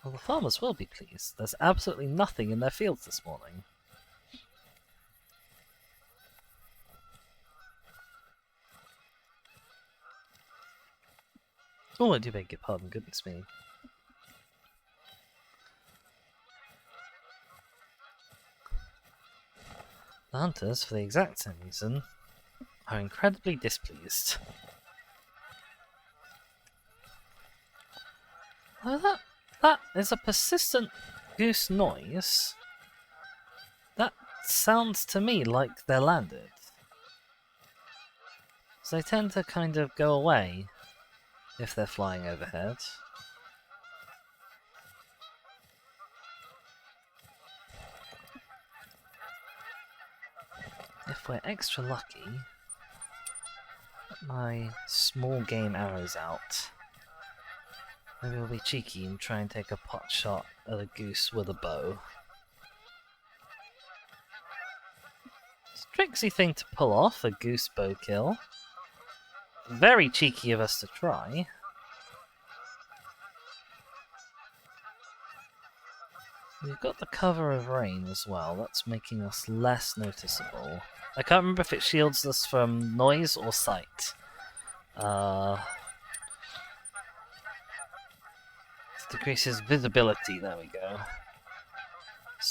the farmers will be pleased. There's absolutely nothing in their fields this morning. Oh, I do beg your pardon, goodness me. The hunters, for the exact same reason, are incredibly displeased. Oh, that is a persistent goose noise. That sounds to me like they're landed. So they tend to kind of go away if they're flying overhead. If we're extra lucky, get my small game arrows out. Maybe we'll be cheeky and try and take a pot shot at a goose with a bow. It's a tricksy thing to pull off, a goose bow kill. Very cheeky of us to try. We've got the cover of rain as well, that's making us less noticeable. I can't remember if it shields us from noise or sight. It decreases visibility, there we go.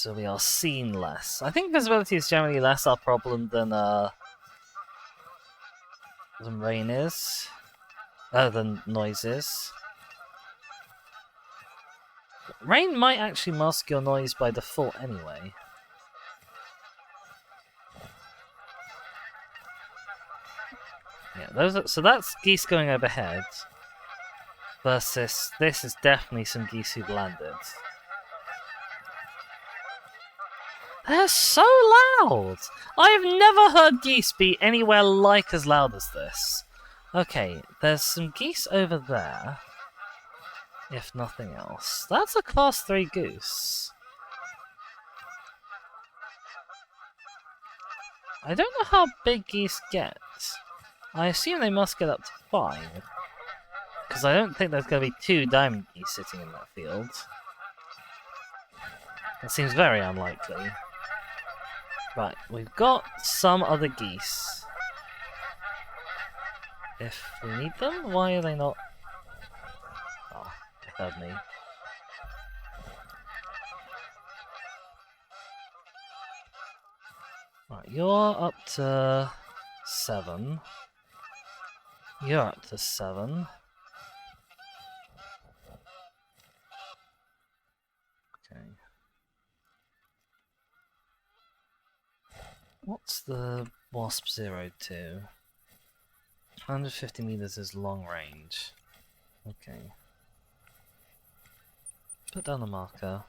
So we are seen less. I think visibility is generally less our problem than rain is. Than noise is. Rain might actually mask your noise by default anyway. Yeah, so that's geese going overhead. Versus this is definitely some geese who've landed. They're so loud! I've never heard geese be anywhere like as loud as this. Okay, there's some geese over there. If nothing else. That's a class 3 goose. I don't know how big geese get. I assume they must get up to 5. Because I don't think there's going to be 2 diamond geese sitting in that field. That seems very unlikely. Right, we've got some other geese. If we need them, why are they not... Oh, they heard me. Right, you're up to 7. You're up to 7. Okay. What's the Wasp 02? 150 meters is long range. Okay. Put down the marker.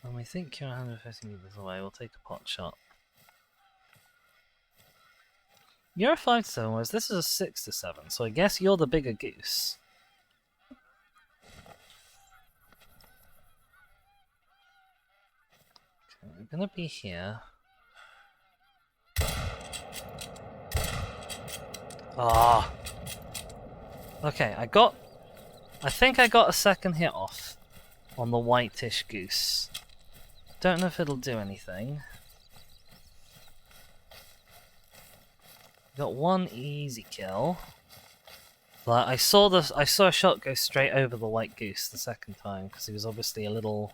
When we think you're 150 meters away, we'll take a pot shot. You're a 5 to 7, whereas this is a 6 to 7, so I guess you're the bigger goose. Okay, we're gonna be here. Ah! Okay, I think I got a second hit off on the whitish goose. Don't know if it'll do anything. Got one easy kill. But I saw a shot go straight over the white goose the second time because he was obviously a little.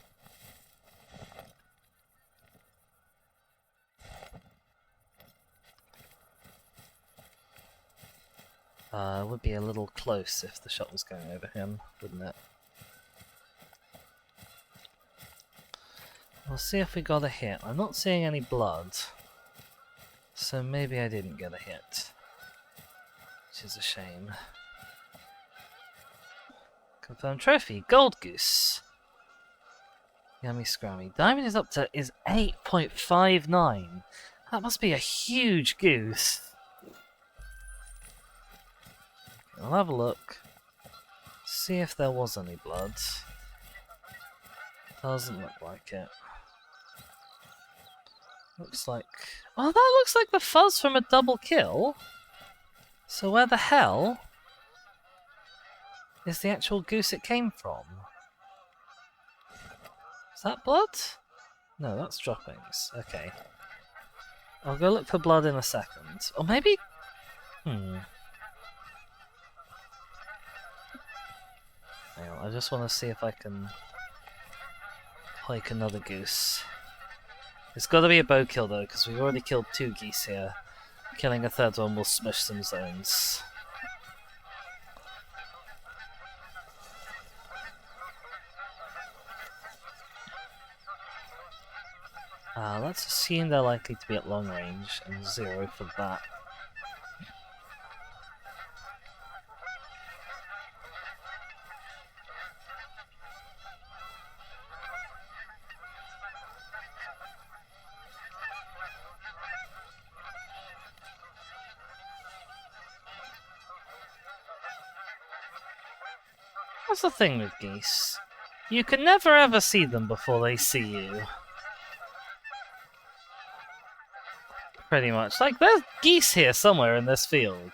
Would be a little close if the shot was going over him, wouldn't it? We'll see if we got a hit. I'm not seeing any blood. So maybe I didn't get a hit. Which is a shame. Confirmed trophy. Gold goose. Yummy scrummy. Diamond is up to 8.59. That must be a huge goose. I'll have a look. See if there was any blood. Doesn't look like it. Looks like... Oh, that looks like the fuzz from a double kill. So where the hell is the actual goose it came from? Is that blood? No, that's droppings. Okay. I'll go look for blood in a second. Or maybe... Hang on, I just want to see if I can hike another goose. It's got to be a bow kill though, because we've already killed 2 geese here. Killing a third one will smush some zones. Let's assume they're likely to be at long range, and 0 for that. That's the thing with geese. You can never ever see them before they see you. Pretty much. Like, there's geese here somewhere in this field.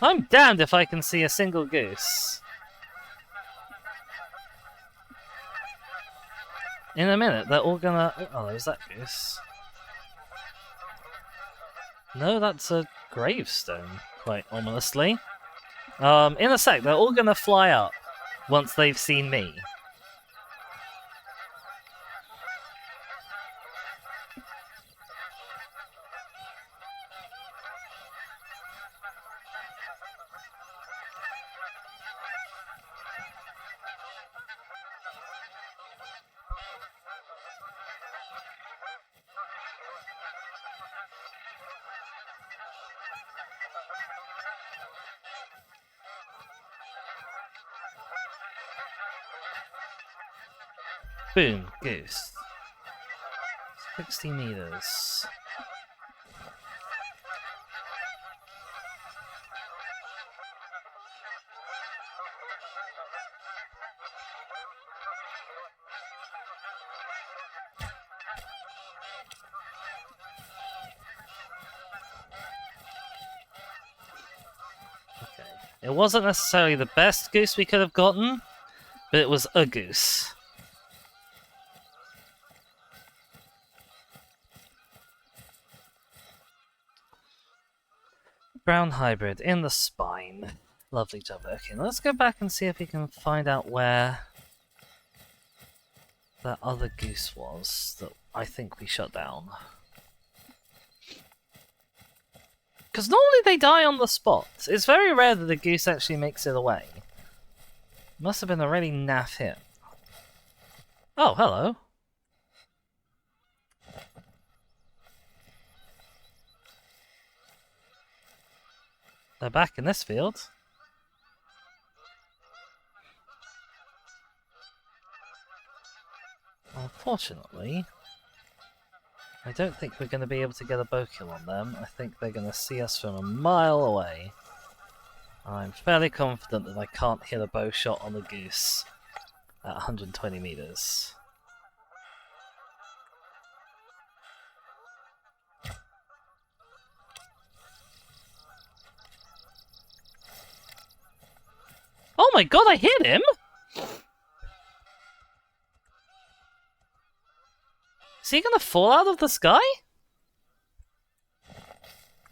I'm damned if I can see a single goose. In a minute, they're all gonna... Oh, there's that goose. No, that's a gravestone, quite ominously. In a sec, they're all gonna fly up once they've seen me. Boom, goose. 60 meters. Okay. It wasn't necessarily the best goose we could have gotten, but it was a goose. Brown hybrid in the spine. Lovely job. Okay, let's go back and see if we can find out where that other goose was that I think we shut down. Because normally they die on the spot. It's very rare that the goose actually makes it away. Must have been a really naff hit. Oh, hello. They're back in this field. Unfortunately, I don't think we're going to be able to get a bow kill on them. I think they're going to see us from a mile away. I'm fairly confident that I can't hit a bow shot on the goose at 120 meters. Oh my god, I hit him! Is he gonna fall out of the sky?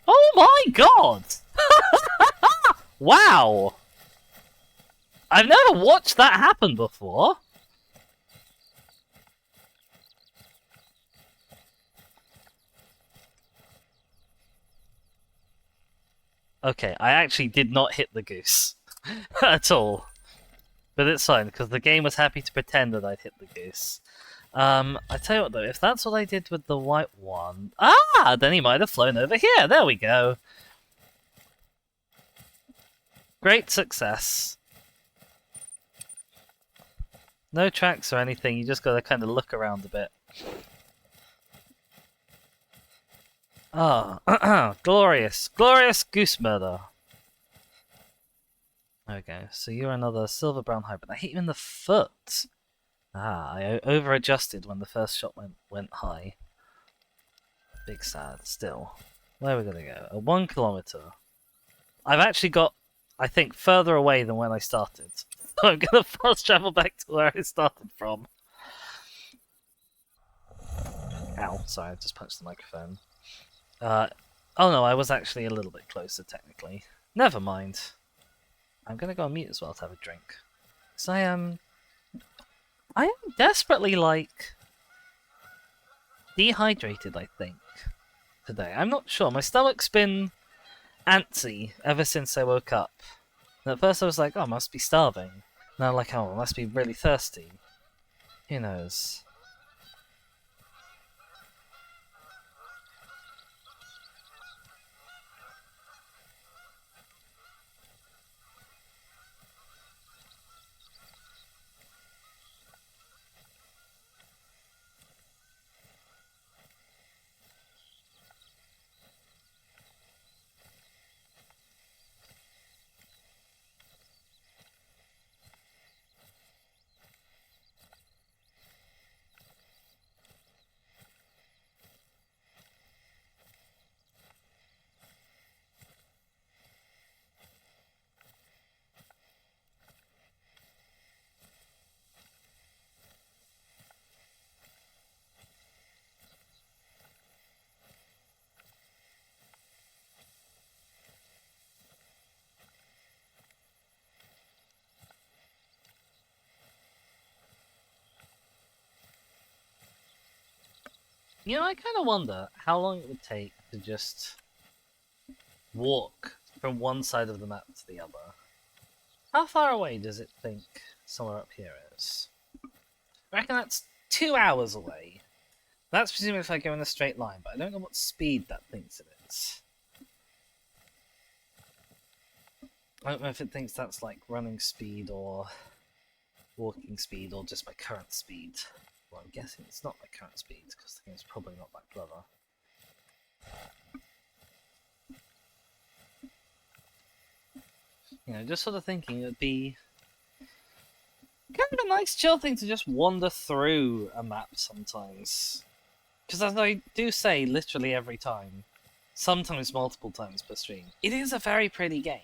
Oh my god! Wow! I've never watched that happen before. Okay, I actually did not hit the goose. At all. But it's fine, because the game was happy to pretend that I'd hit the goose. I tell you what though, if that's what I did with the white one... Ah! Then he might have flown over here! There we go! Great success. No tracks or anything, you just gotta kind of look around a bit. Ah, glorious. Glorious goose murder. There we go. So you're another silver brown hybrid. I hit you in the foot. Ah, I over-adjusted when the first shot went high. Big sad. Still. Where are we gonna go? 1 kilometer. I've actually got, I think, further away than when I started. So I'm gonna fast travel back to where I started from. Ow, sorry, I just punched the microphone. Oh no, I was actually a little bit closer, technically. Never mind. I'm gonna go on mute as well to have a drink. Because I am desperately, like, dehydrated, I think, today. I'm not sure. My stomach's been antsy ever since I woke up. And at first I was like, oh, I must be starving. And I'm like, oh, I must be really thirsty. Who knows? You know, I kind of wonder how long it would take to just walk from one side of the map to the other. How far away does it think somewhere up here is? I reckon that's 2 hours away. That's presumably if I go in a straight line, but I don't know what speed that thinks it is. I don't know if it thinks that's like running speed or walking speed or just my current speed. Well, I'm guessing it's not my current speed because the game's probably not that clever. You know, just sort of thinking it would be kind of a nice chill thing to just wander through a map sometimes. Because as I do say literally every time, sometimes multiple times per stream, it is a very pretty game.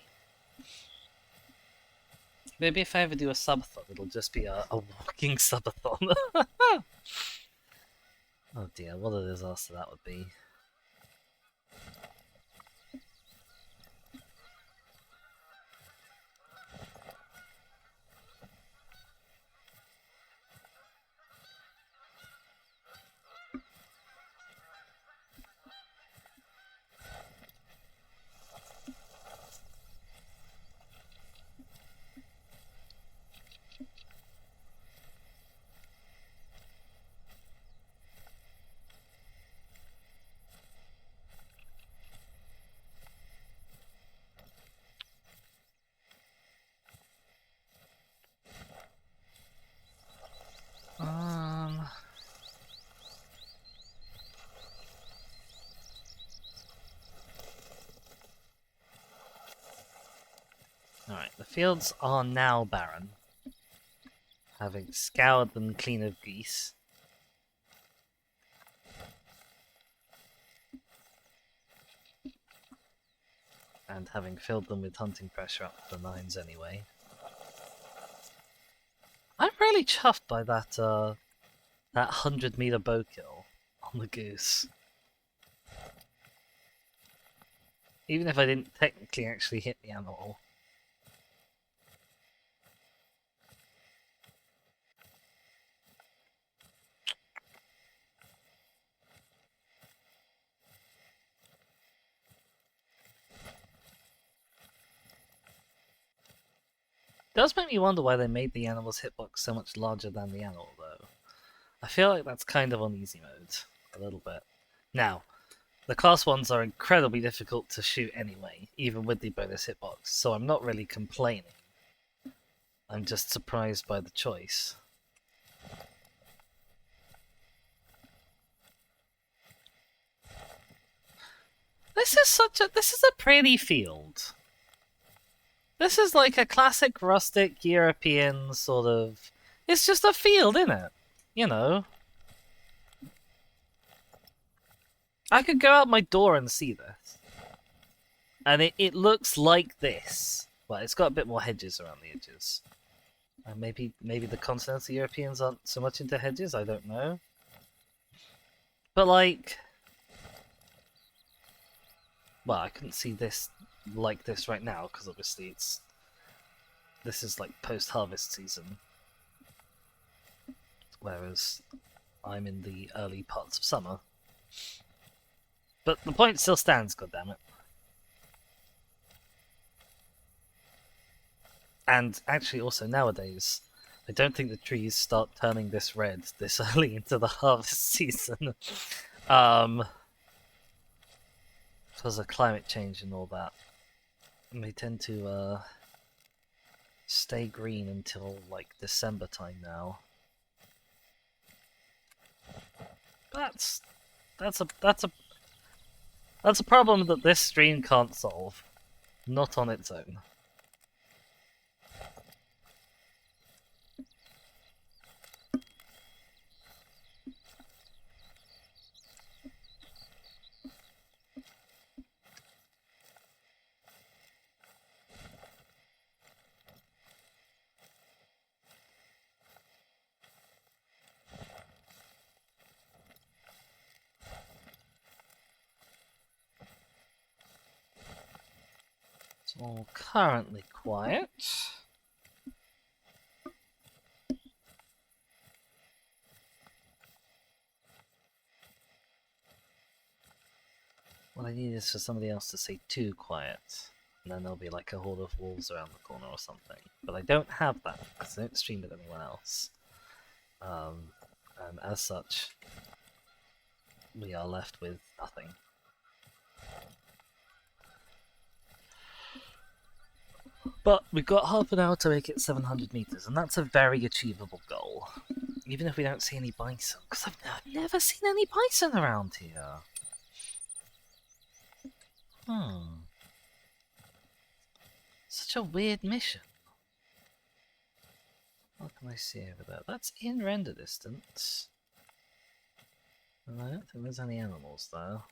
Maybe if I ever do a subathon, it'll just be a walking subathon. Oh dear, what a disaster that would be. Alright, the fields are now barren, having scoured them clean of geese. And having filled them with hunting pressure up to the nines anyway. I'm really chuffed by that 100-meter bow kill on the goose. Even if I didn't technically actually hit the animal. It does make me wonder why they made the animal's hitbox so much larger than the animal, though. I feel like that's kind of on easy mode, a little bit. Now, the class 1s are incredibly difficult to shoot anyway, even with the bonus hitbox, so I'm not really complaining. I'm just surprised by the choice. This is a pretty field. This is like a classic rustic European sort of... It's just a field, innit? You know. I could go out my door and see this. And it looks like this. Well, it's got a bit more hedges around the edges. And maybe the continental Europeans aren't so much into hedges, I don't know. But like... Well, I couldn't see this like this right now, because obviously this is like post-harvest season. Whereas I'm in the early parts of summer. But the point still stands, goddammit. And actually also nowadays, I don't think the trees start turning this red this early into the harvest season. Because of climate change and all that. And they tend to stay green until like December time now. That's a problem that this stream can't solve. Not on its own. It's all currently quiet. What I need is for somebody else to say too quiet, and then there'll be like a horde of wolves around the corner or something. But I don't have that, because I don't stream with anyone else. And as such, we are left with nothing. But we've got half an hour to make it 700 meters, and that's a very achievable goal. Even if we don't see any bison, because I've never seen any bison around here. Such a weird mission. What can I see over there? That's in render distance. And I don't think there's any animals though.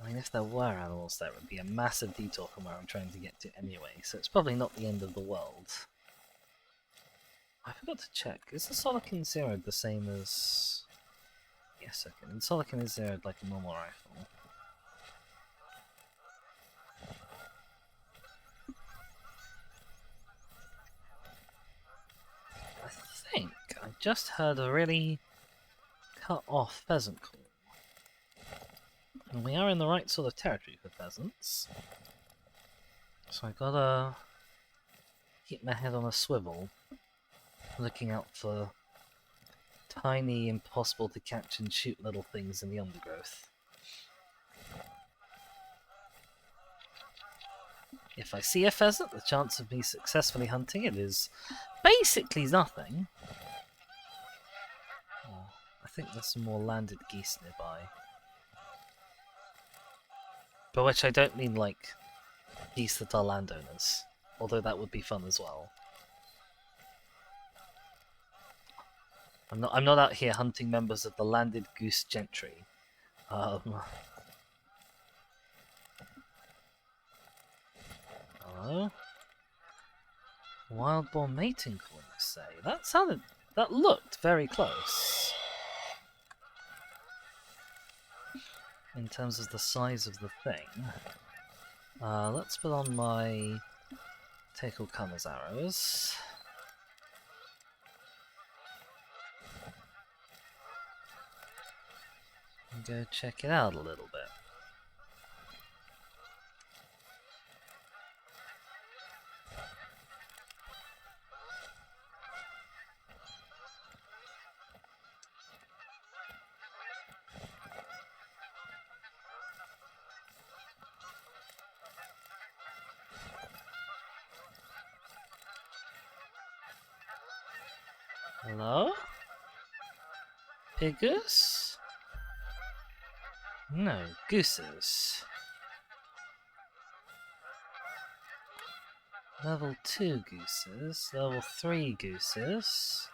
I mean, if there were animals there, it would be a massive detour from where I'm trying to get to anyway, so it's probably not the end of the world. I forgot to check, is the Solican zeroed the same as... Yes, okay, the Solican is zeroed like a normal rifle. I think I just heard a really cut off pheasant call. And we are in the right sort of territory for pheasants. So I gotta keep my head on a swivel, looking out for tiny, impossible to catch and shoot little things in the undergrowth. If I see a pheasant, the chance of me successfully hunting it is basically nothing. Oh, I think there's some more landed geese nearby. By which I don't mean like geese that are landowners, although that would be fun as well. I'm not out here hunting members of the landed goose gentry. Hello? Wild boar mating call, you say? That looked very close. In terms of the size of the thing. Let's put on my take all comers arrows. And go check it out a little bit. Hello? Pigus? No, gooses. Level 2 gooses, level 3 gooses.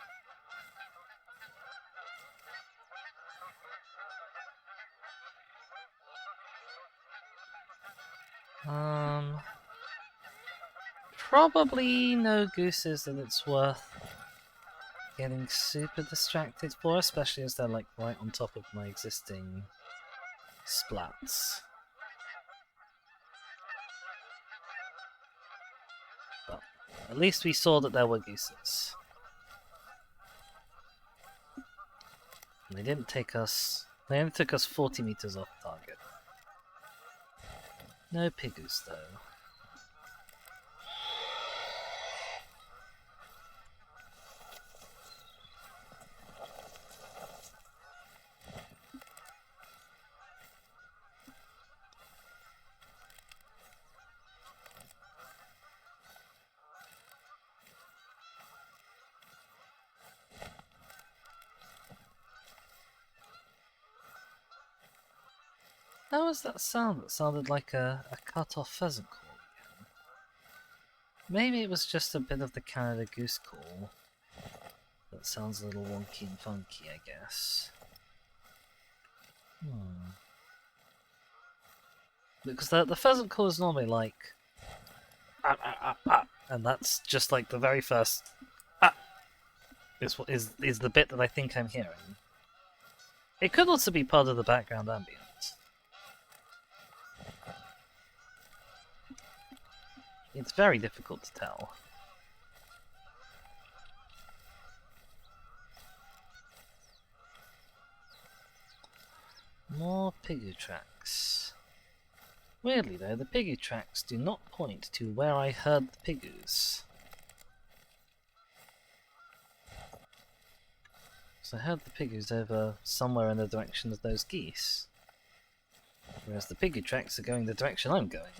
Probably no gooses that it's worth getting super distracted for, especially as they're like right on top of my existing splats. But at least we saw that there were gooses. And they didn't take us... They only took us 40 meters off target. No pigus though. How was that sound? That sounded like a cut-off pheasant call again. Maybe it was just a bit of the Canada goose call. That sounds a little wonky and funky, I guess. Because the pheasant call is normally like... and that's just like the very first ah is the bit that I think I'm hearing. It could also be part of the background ambience. It's very difficult to tell. More piggy tracks. Weirdly though, the piggy tracks do not point to where I heard the piggoos. So I heard the piggoos over somewhere in the direction of those geese. Whereas the piggy tracks are going the direction I'm going.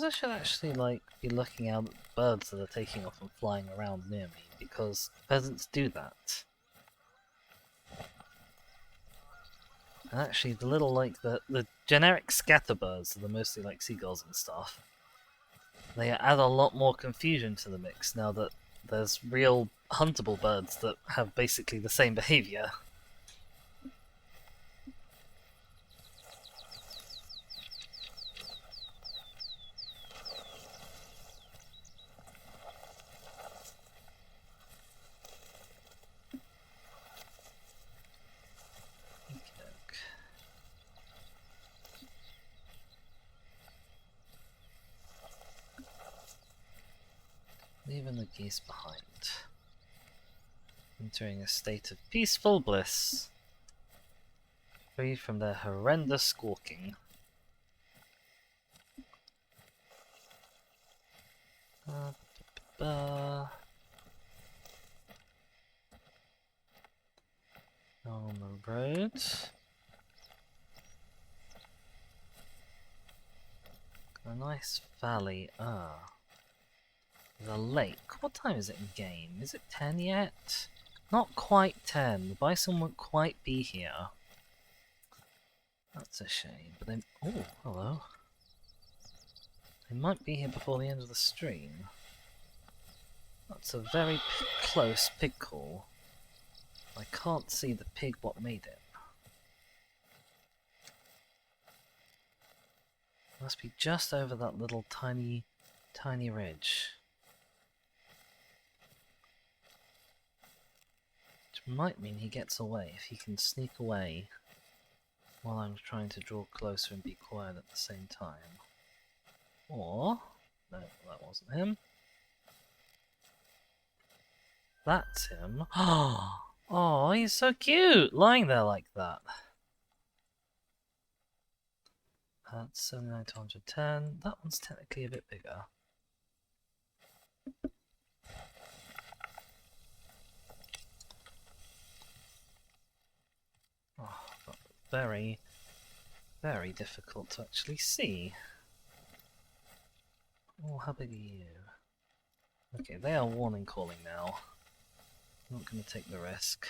I should actually be looking out at the birds that are taking off and flying around near me, because pheasants do that. And actually the little the generic scatterbirds that are mostly like seagulls and stuff, they add a lot more confusion to the mix now that there's real huntable birds that have basically the same behavior. Leaving the geese behind. Entering a state of peaceful bliss. Free from their horrendous squawking. On the road. A nice valley. The lake. What time is it in game? Is it 10 yet? Not quite 10. The bison won't quite be here. That's a shame. But then, oh, hello. They might be here before the end of the stream. That's a very close pig call. I can't see the pig what made it. Must be just over that little tiny ridge. Which might mean he gets away if he can sneak away while I'm trying to draw closer and be quiet at the same time. Or, no, that wasn't him. That's him. Oh, he's so cute, lying there like that. That's 79 to 110. That one's technically a bit bigger. Oh, but very, very difficult to actually see. Oh, how big are you? Okay, they are warning calling now. I'm not going to take the risk.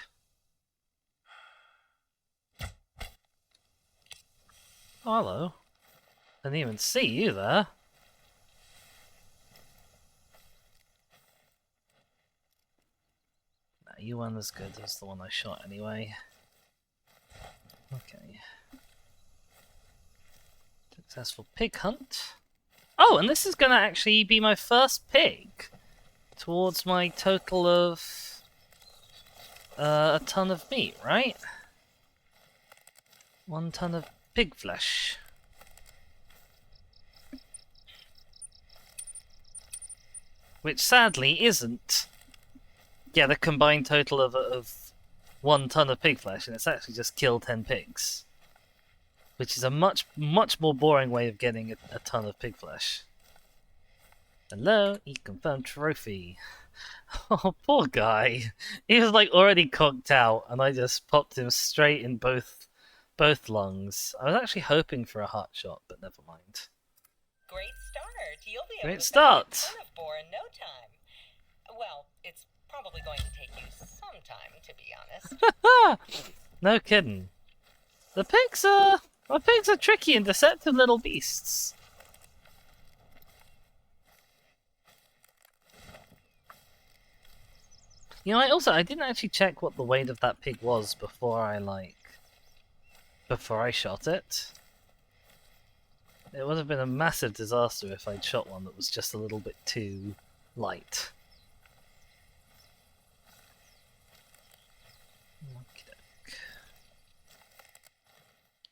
Oh, hello. Didn't even see you there. Nah, you weren't as good as the one I shot anyway. Okay. Successful pig hunt. Oh, and this is going to actually be my first pig towards my total of a ton of meat, right? 1 ton of pig flesh. Which sadly isn't, yeah, the combined total of 1 ton of pig flesh, and it's actually just kill 10 pigs. Which is a much more boring way of getting a ton of pig flesh. Hello, e-confirmed trophy. Oh, poor guy. He was like already conked out, and I just popped him straight in both lungs. I was actually hoping for a heart shot, but never mind. Great start. You'll be able Great to start. in no time. Well, it's Probably going to take you some time, to be honest. No kidding. The pigs are tricky and deceptive little beasts. You know, I didn't actually check what the weight of that pig was before I shot it. It would have been a massive disaster if I'd shot one that was just a little bit too light. Okey-doke.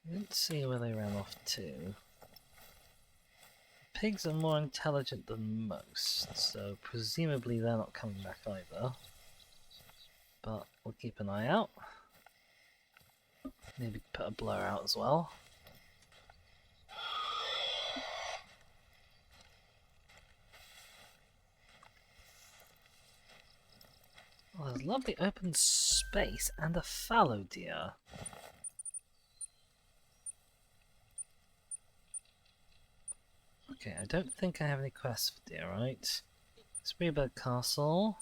I didn't see where they ran off to. Pigs are more intelligent than most, so presumably they're not coming back either. But we'll keep an eye out. Maybe put a blur out as well. Oh, there's lovely open space and a fallow deer. Okay, I don't think I have any quests for deer, right? Spreebird Castle.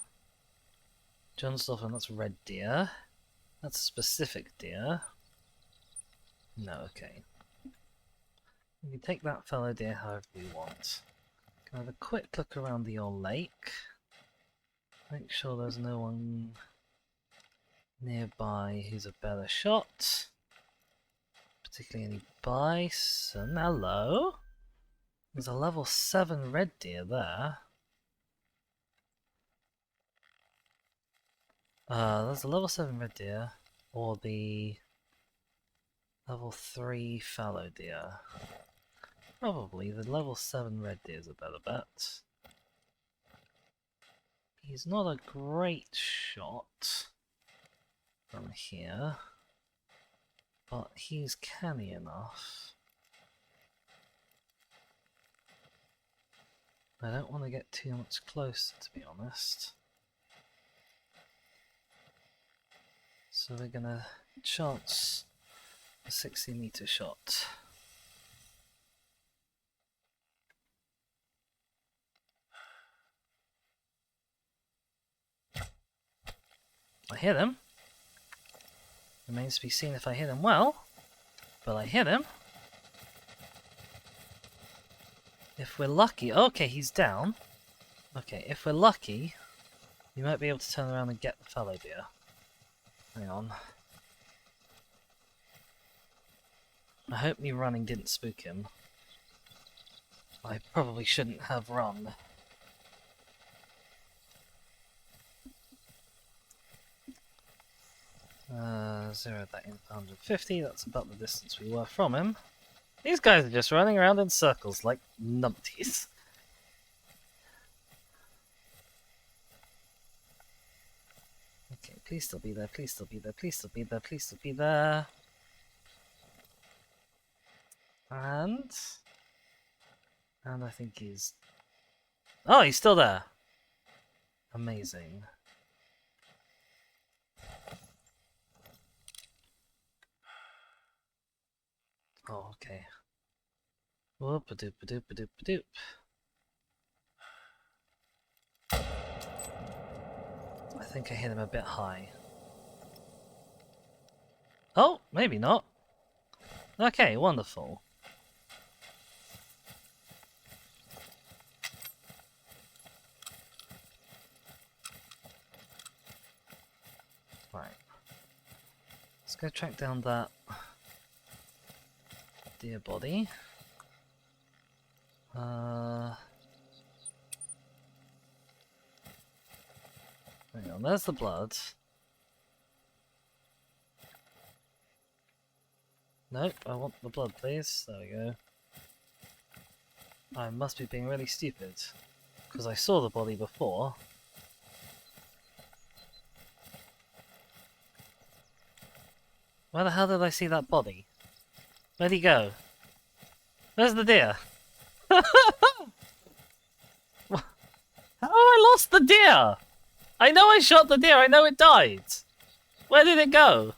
Johnsdorf, that's red deer. That's a specific deer. No, okay. We can take that fallow deer however we want. Can I have a quick look around the old lake? Make sure there's no one nearby who's a better shot. Particularly any bison. Hello? There's a level 7 red deer there. There's a level 7 red deer, or the level 3 fallow deer. Probably the level 7 red deer is a better bet. He's not a great shot from here, but he's canny enough. I don't want to get too much closer, to be honest. So we're gonna chance a 60-meter shot. I hit him. Remains to be seen if I hit him well, but I hit him. If we're lucky, okay, he's down. Okay, if we're lucky, you might be able to turn around and get the fallow deer. Hang on. I hope me running didn't spook him. I probably shouldn't have run. Zero that in 150, that's about the distance we were from him. These guys are just running around in circles like numpties. Okay, please still be there, please still be there, please still be there, please still be there. And I think he's... Oh, he's still there! Amazing. Oh, okay. Whoop-a-doop-a-doop-a-doop-a-doop. I think I hit him a bit high. Oh, maybe not. Okay, wonderful. Right. Let's go track down that deer body. Hang on, there's the blood. Nope, I want the blood, please. There we go. I must be being really stupid, because I saw the body before. Where the hell did I see that body? Where'd he go? Where's the deer? How have I lost the deer? I know I shot the deer, I know it died. Where did it go?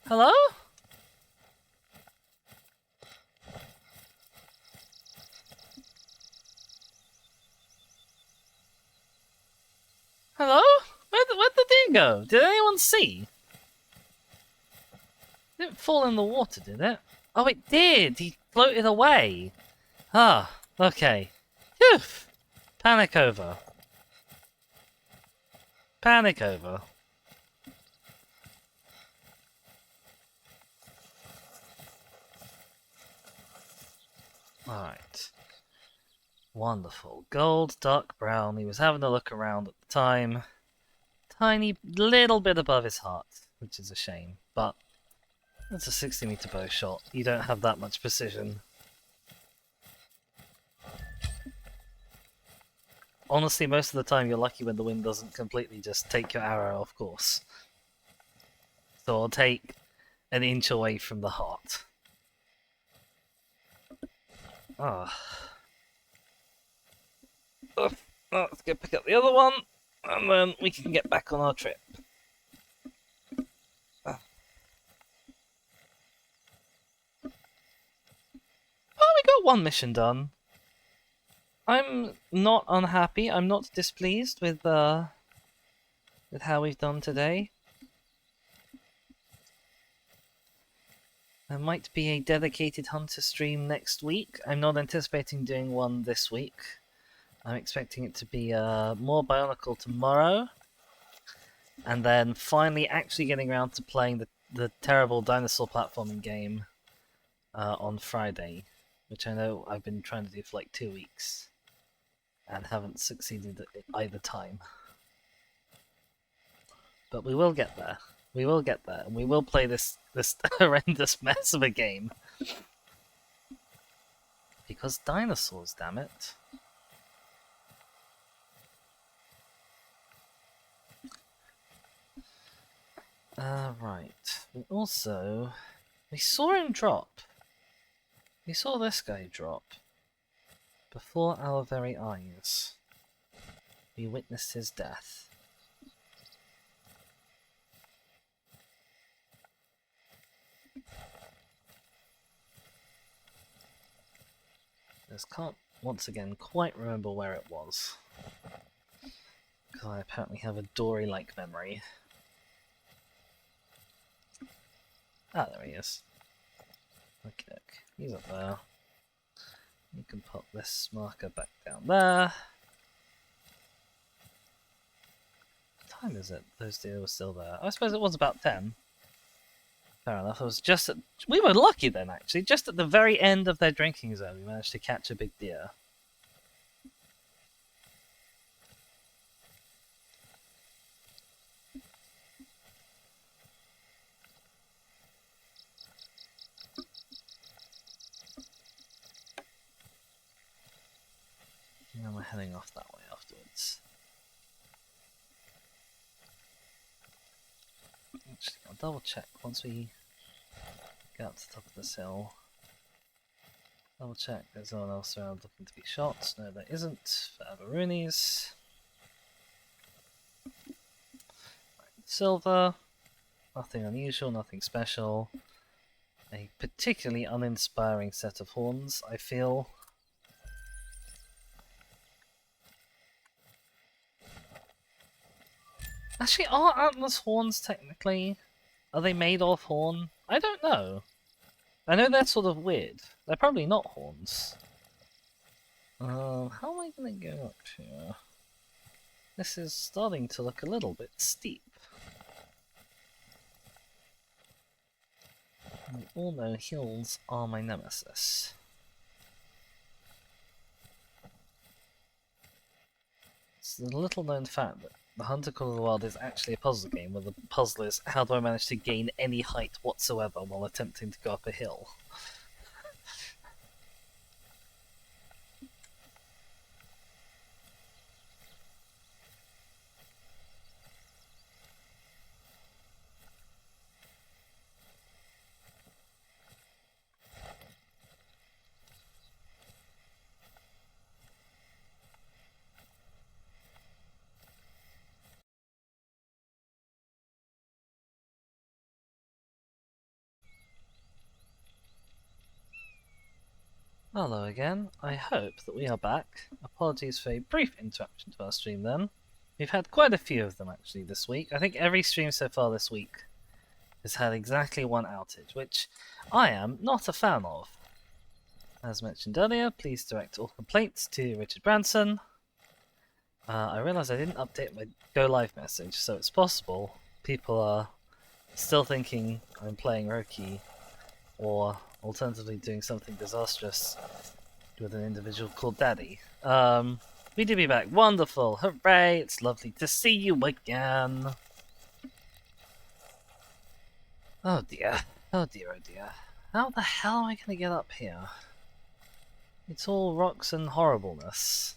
Hello? go? Did anyone see? It didn't fall in the water, did it? Oh, it did! He floated away! Ah, okay. Phew! Panic over. Panic over. Alright. Wonderful. Gold, dark brown. He was having a look around at the time. Tiny little bit above his heart, which is a shame. But that's a 60-meter bow shot. You don't have that much precision. Honestly, most of the time you're lucky when the wind doesn't completely just take your arrow off course. So I'll take an inch away from the heart. Ah. Oh, let's go pick up the other one, and then we can get back on our trip. Oh, we got one mission done. I'm not unhappy. I'm not displeased with how we've done today. There might be a dedicated Hunter stream next week. I'm not anticipating doing one this week. I'm expecting it to be more Bionicle tomorrow, and then finally actually getting around to playing the terrible dinosaur platforming game on Friday, which I know I've been trying to do for like 2 weeks, and haven't succeeded at either time. But we will get there. We will get there, and we will play this horrendous mess of a game. Because dinosaurs, damn it. Right. We saw him drop. We saw this guy drop. Before our very eyes. We witnessed his death. Just can't, once again, quite remember where it was. Because I apparently have a Dory-like memory. Ah, there he is. Okay, he's up there. You can pop this marker back down there. What time is it? Those deer were still there. I suppose it was about 10. Fair enough. It was just at... We were lucky then, actually. Just at the very end of their drinking zone, we managed to catch a big deer. And then we're heading off that way afterwards. Actually, I'll double check once we get up to the top of this hill. Double check there's no one else around looking to be shot. No, there isn't. For Aberoonies. Silver. Nothing unusual, nothing special. A particularly uninspiring set of horns, I feel. Actually, are antlers horns technically? Are they made of horn? I don't know. I know they're sort of weird. They're probably not horns. How am I going to go up here? This is starting to look a little bit steep. We all know hills are my nemesis. It's a little known fact that The Hunter Call of the Wild is actually a puzzle game where the puzzle is how do I manage to gain any height whatsoever while attempting to go up a hill. Hello again, I hope that we are back. Apologies for a brief interruption to our stream then. We've had quite a few of them actually this week. I think every stream so far this week has had exactly one outage, which I am not a fan of. As mentioned earlier, please direct all complaints to Richard Branson. I realise I didn't update my go live message, so it's possible people are still thinking I'm playing Roki, or alternatively doing something disastrous with an individual called Daddy. We do be back. Wonderful. Hooray. It's lovely to see you again. Oh dear. Oh dear, oh dear. How the hell am I going to get up here? It's all rocks and horribleness.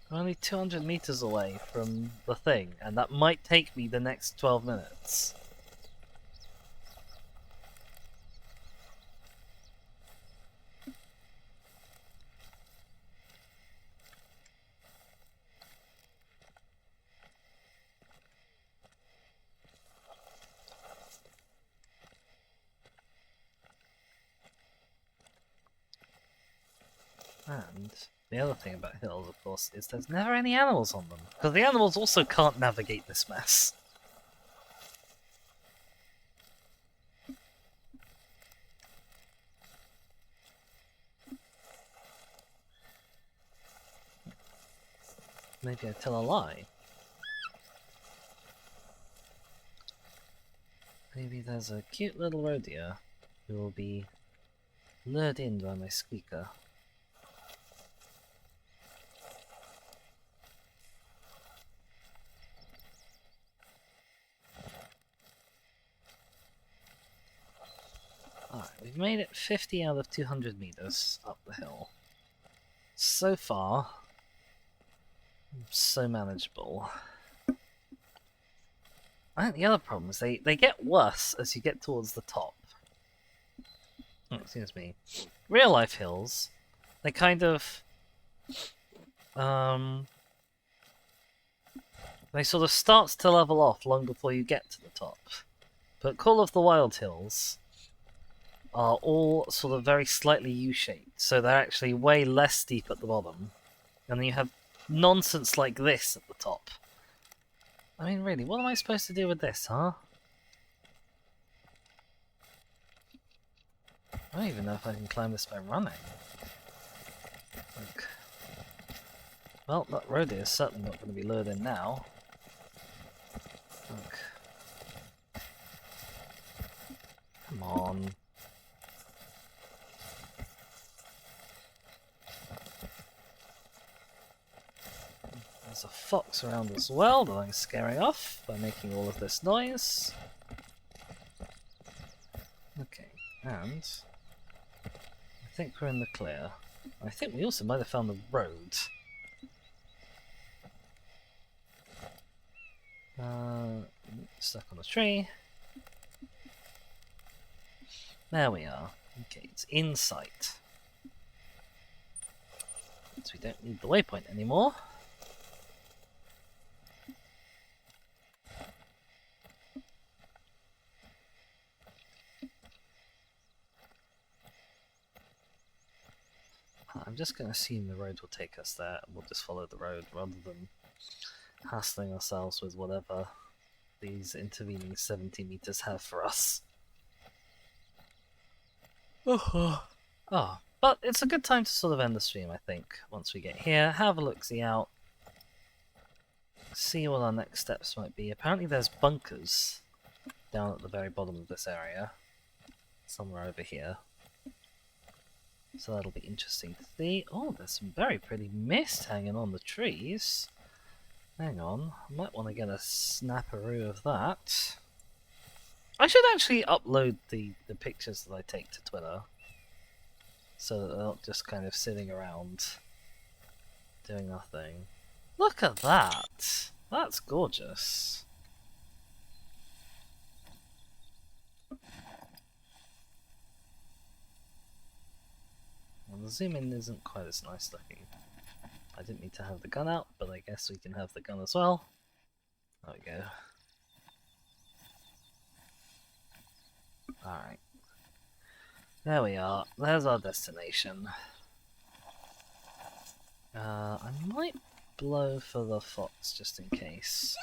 I'm only 200 meters away from the thing, and that might take me the next 12 minutes. And the other thing about hills, of course, is there's never any animals on them. Because the animals also can't navigate this mess. Maybe I tell a lie. Maybe there's a cute little roe deer who will be lured in by my squeaker. Alright, we've made it 50 out of 200 meters up the hill. So far, so manageable. I think the other problem is they get worse as you get towards the top. Oh, excuse me. Real life hills, they kind of they sort of start to level off long before you get to the top. But Call of the Wild Hills are all sort of very slightly U-shaped, so they're actually way less steep at the bottom. And then you have nonsense like this at the top. I mean, really, what am I supposed to do with this, huh? I don't even know if I can climb this by running. Look. Well, that road is certainly not going to be lured in now. Look. Come on. There's a fox around as well that I'm scaring off by making all of this noise. Okay, and I think we're in the clear. I think we also might have found the road. Stuck on a tree. There we are. Okay, it's in sight. So we don't need the waypoint anymore. I'm just going to assume the road will take us there, and we'll just follow the road rather than hassling ourselves with whatever these intervening 70 meters have for us. Oh, but it's a good time to sort of end the stream, I think, once we get here. Have a look-see out. See what our next steps might be. Apparently there's bunkers down at the very bottom of this area. Somewhere over here. So that'll be interesting to see. Oh, there's some very pretty mist hanging on the trees. Hang on, I might want to get a snapperoo of that. I should actually upload the pictures that I take to Twitter. So that they're not just kind of sitting around doing nothing. Look at that! That's gorgeous. Well, the zoom in isn't quite as nice looking. I didn't need to have the gun out, but I guess we can have the gun as well. There we go. Alright. There we are. There's our destination. I might blow for the fox just in case.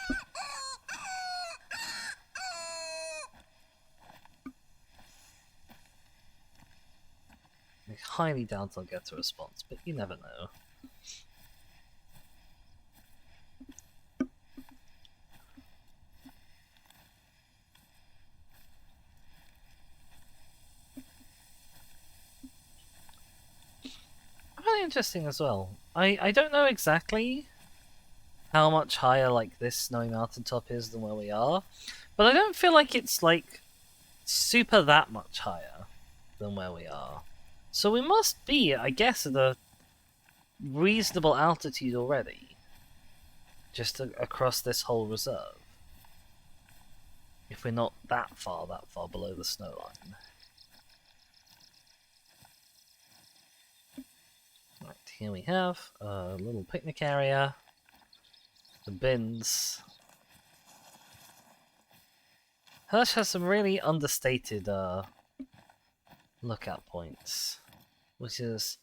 I highly doubt I'll get a response, but you never know. Really interesting as well. I don't know exactly how much higher like this snowy mountaintop is than where we are, but I don't feel like it's like super that much higher than where we are. So we must be, I guess, at a reasonable altitude already, just across this whole reserve. If we're not that far below the snow line. Right, here we have a little picnic area, the bins. Hirsch has some really understated lookout points, which is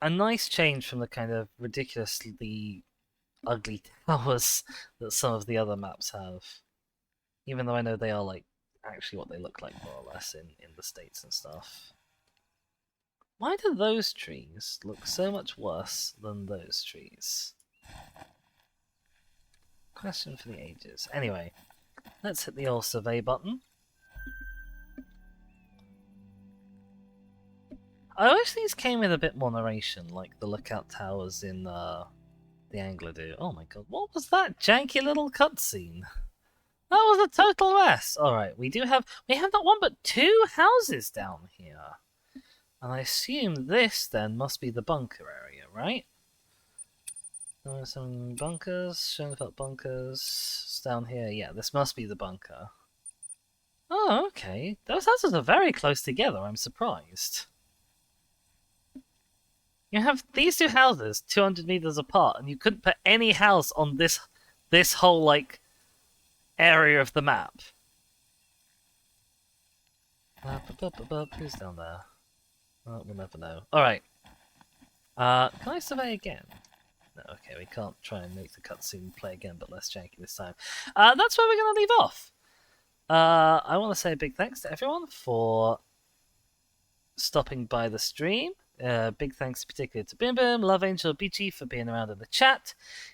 a nice change from the kind of ridiculously ugly towers that some of the other maps have. Even though I know they are like actually what they look like more or less in the States and stuff. Why do those trees look so much worse than those trees? Question for the ages. Anyway, let's hit the old survey button. I wish these came with a bit more narration, like the lookout towers in the Angler do. Oh my god, what was that janky little cutscene? That was a total mess. Alright, we have not one but two houses down here. And I assume this then must be the bunker area, right? There are some bunkers, showing about bunkers. It's down here. Yeah, this must be the bunker. Oh, okay. Those houses are very close together, I'm surprised. You have these two houses 200 meters apart, and you couldn't put any house on this whole, like, area of the map. Who's down there? Oh, we'll never know. Alright. Can I survey again? No, okay, we can't try and make the cutscene play again, but less janky this time. That's where we're going to leave off. I want to say a big thanks to everyone for stopping by the stream. Big thanks particularly to Bim Bim, Love Angel, BG for being around in the chat.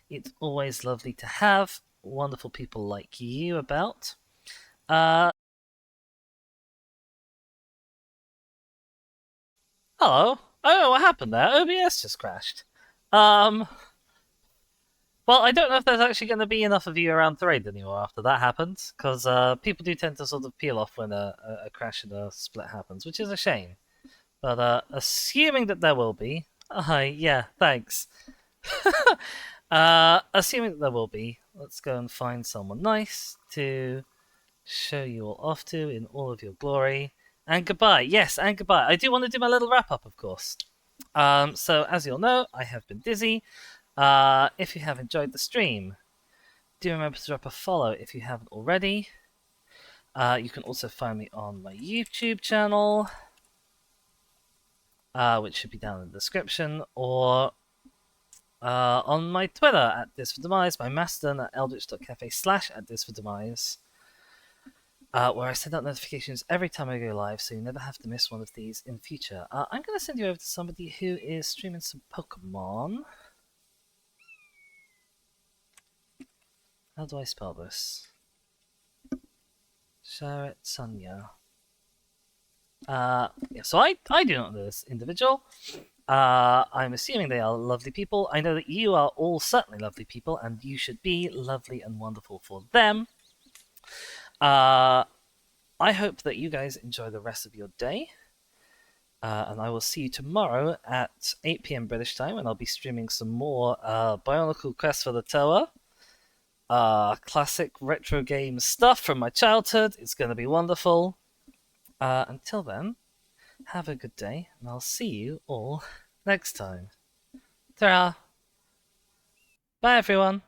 It's always lovely to have wonderful people like you about. Hello. Oh, what happened there? OBS just crashed. Well, I don't know if there's actually going to be enough of you around the raid anymore after that happens, because people do tend to sort of peel off when a crash and a split happens, which is a shame. But assuming that there will be... yeah, thanks. Assuming that there will be, let's go and find someone nice to show you all off to in all of your glory. And goodbye. Yes, and goodbye. I do want to do my little wrap-up, of course. So, as you'll know, I have been Dizzy. If you have enjoyed the stream, do remember to drop a follow if you haven't already. You can also find me on my YouTube channel, which should be down in the description, or on my Twitter at ThisForDemise, my Mastodon at eldritch.cafe/@ThisForDemise, where I send out notifications every time I go live, so you never have to miss one of these in future. I'm going to send you over to somebody who is streaming some Pokemon. How do I spell this? Sharet Sunya. Yeah, so I do not know this individual. I'm assuming they are lovely people. I know that you are all certainly lovely people, and you should be lovely and wonderful for them. I hope that you guys enjoy the rest of your day. And I will see you tomorrow at 8 PM British time, when I'll be streaming some more Bionicle Quest for the Tower. Classic retro game stuff from my childhood. It's going to be wonderful. Until then, have a good day, and I'll see you all next time. Ta-ra! Bye, everyone!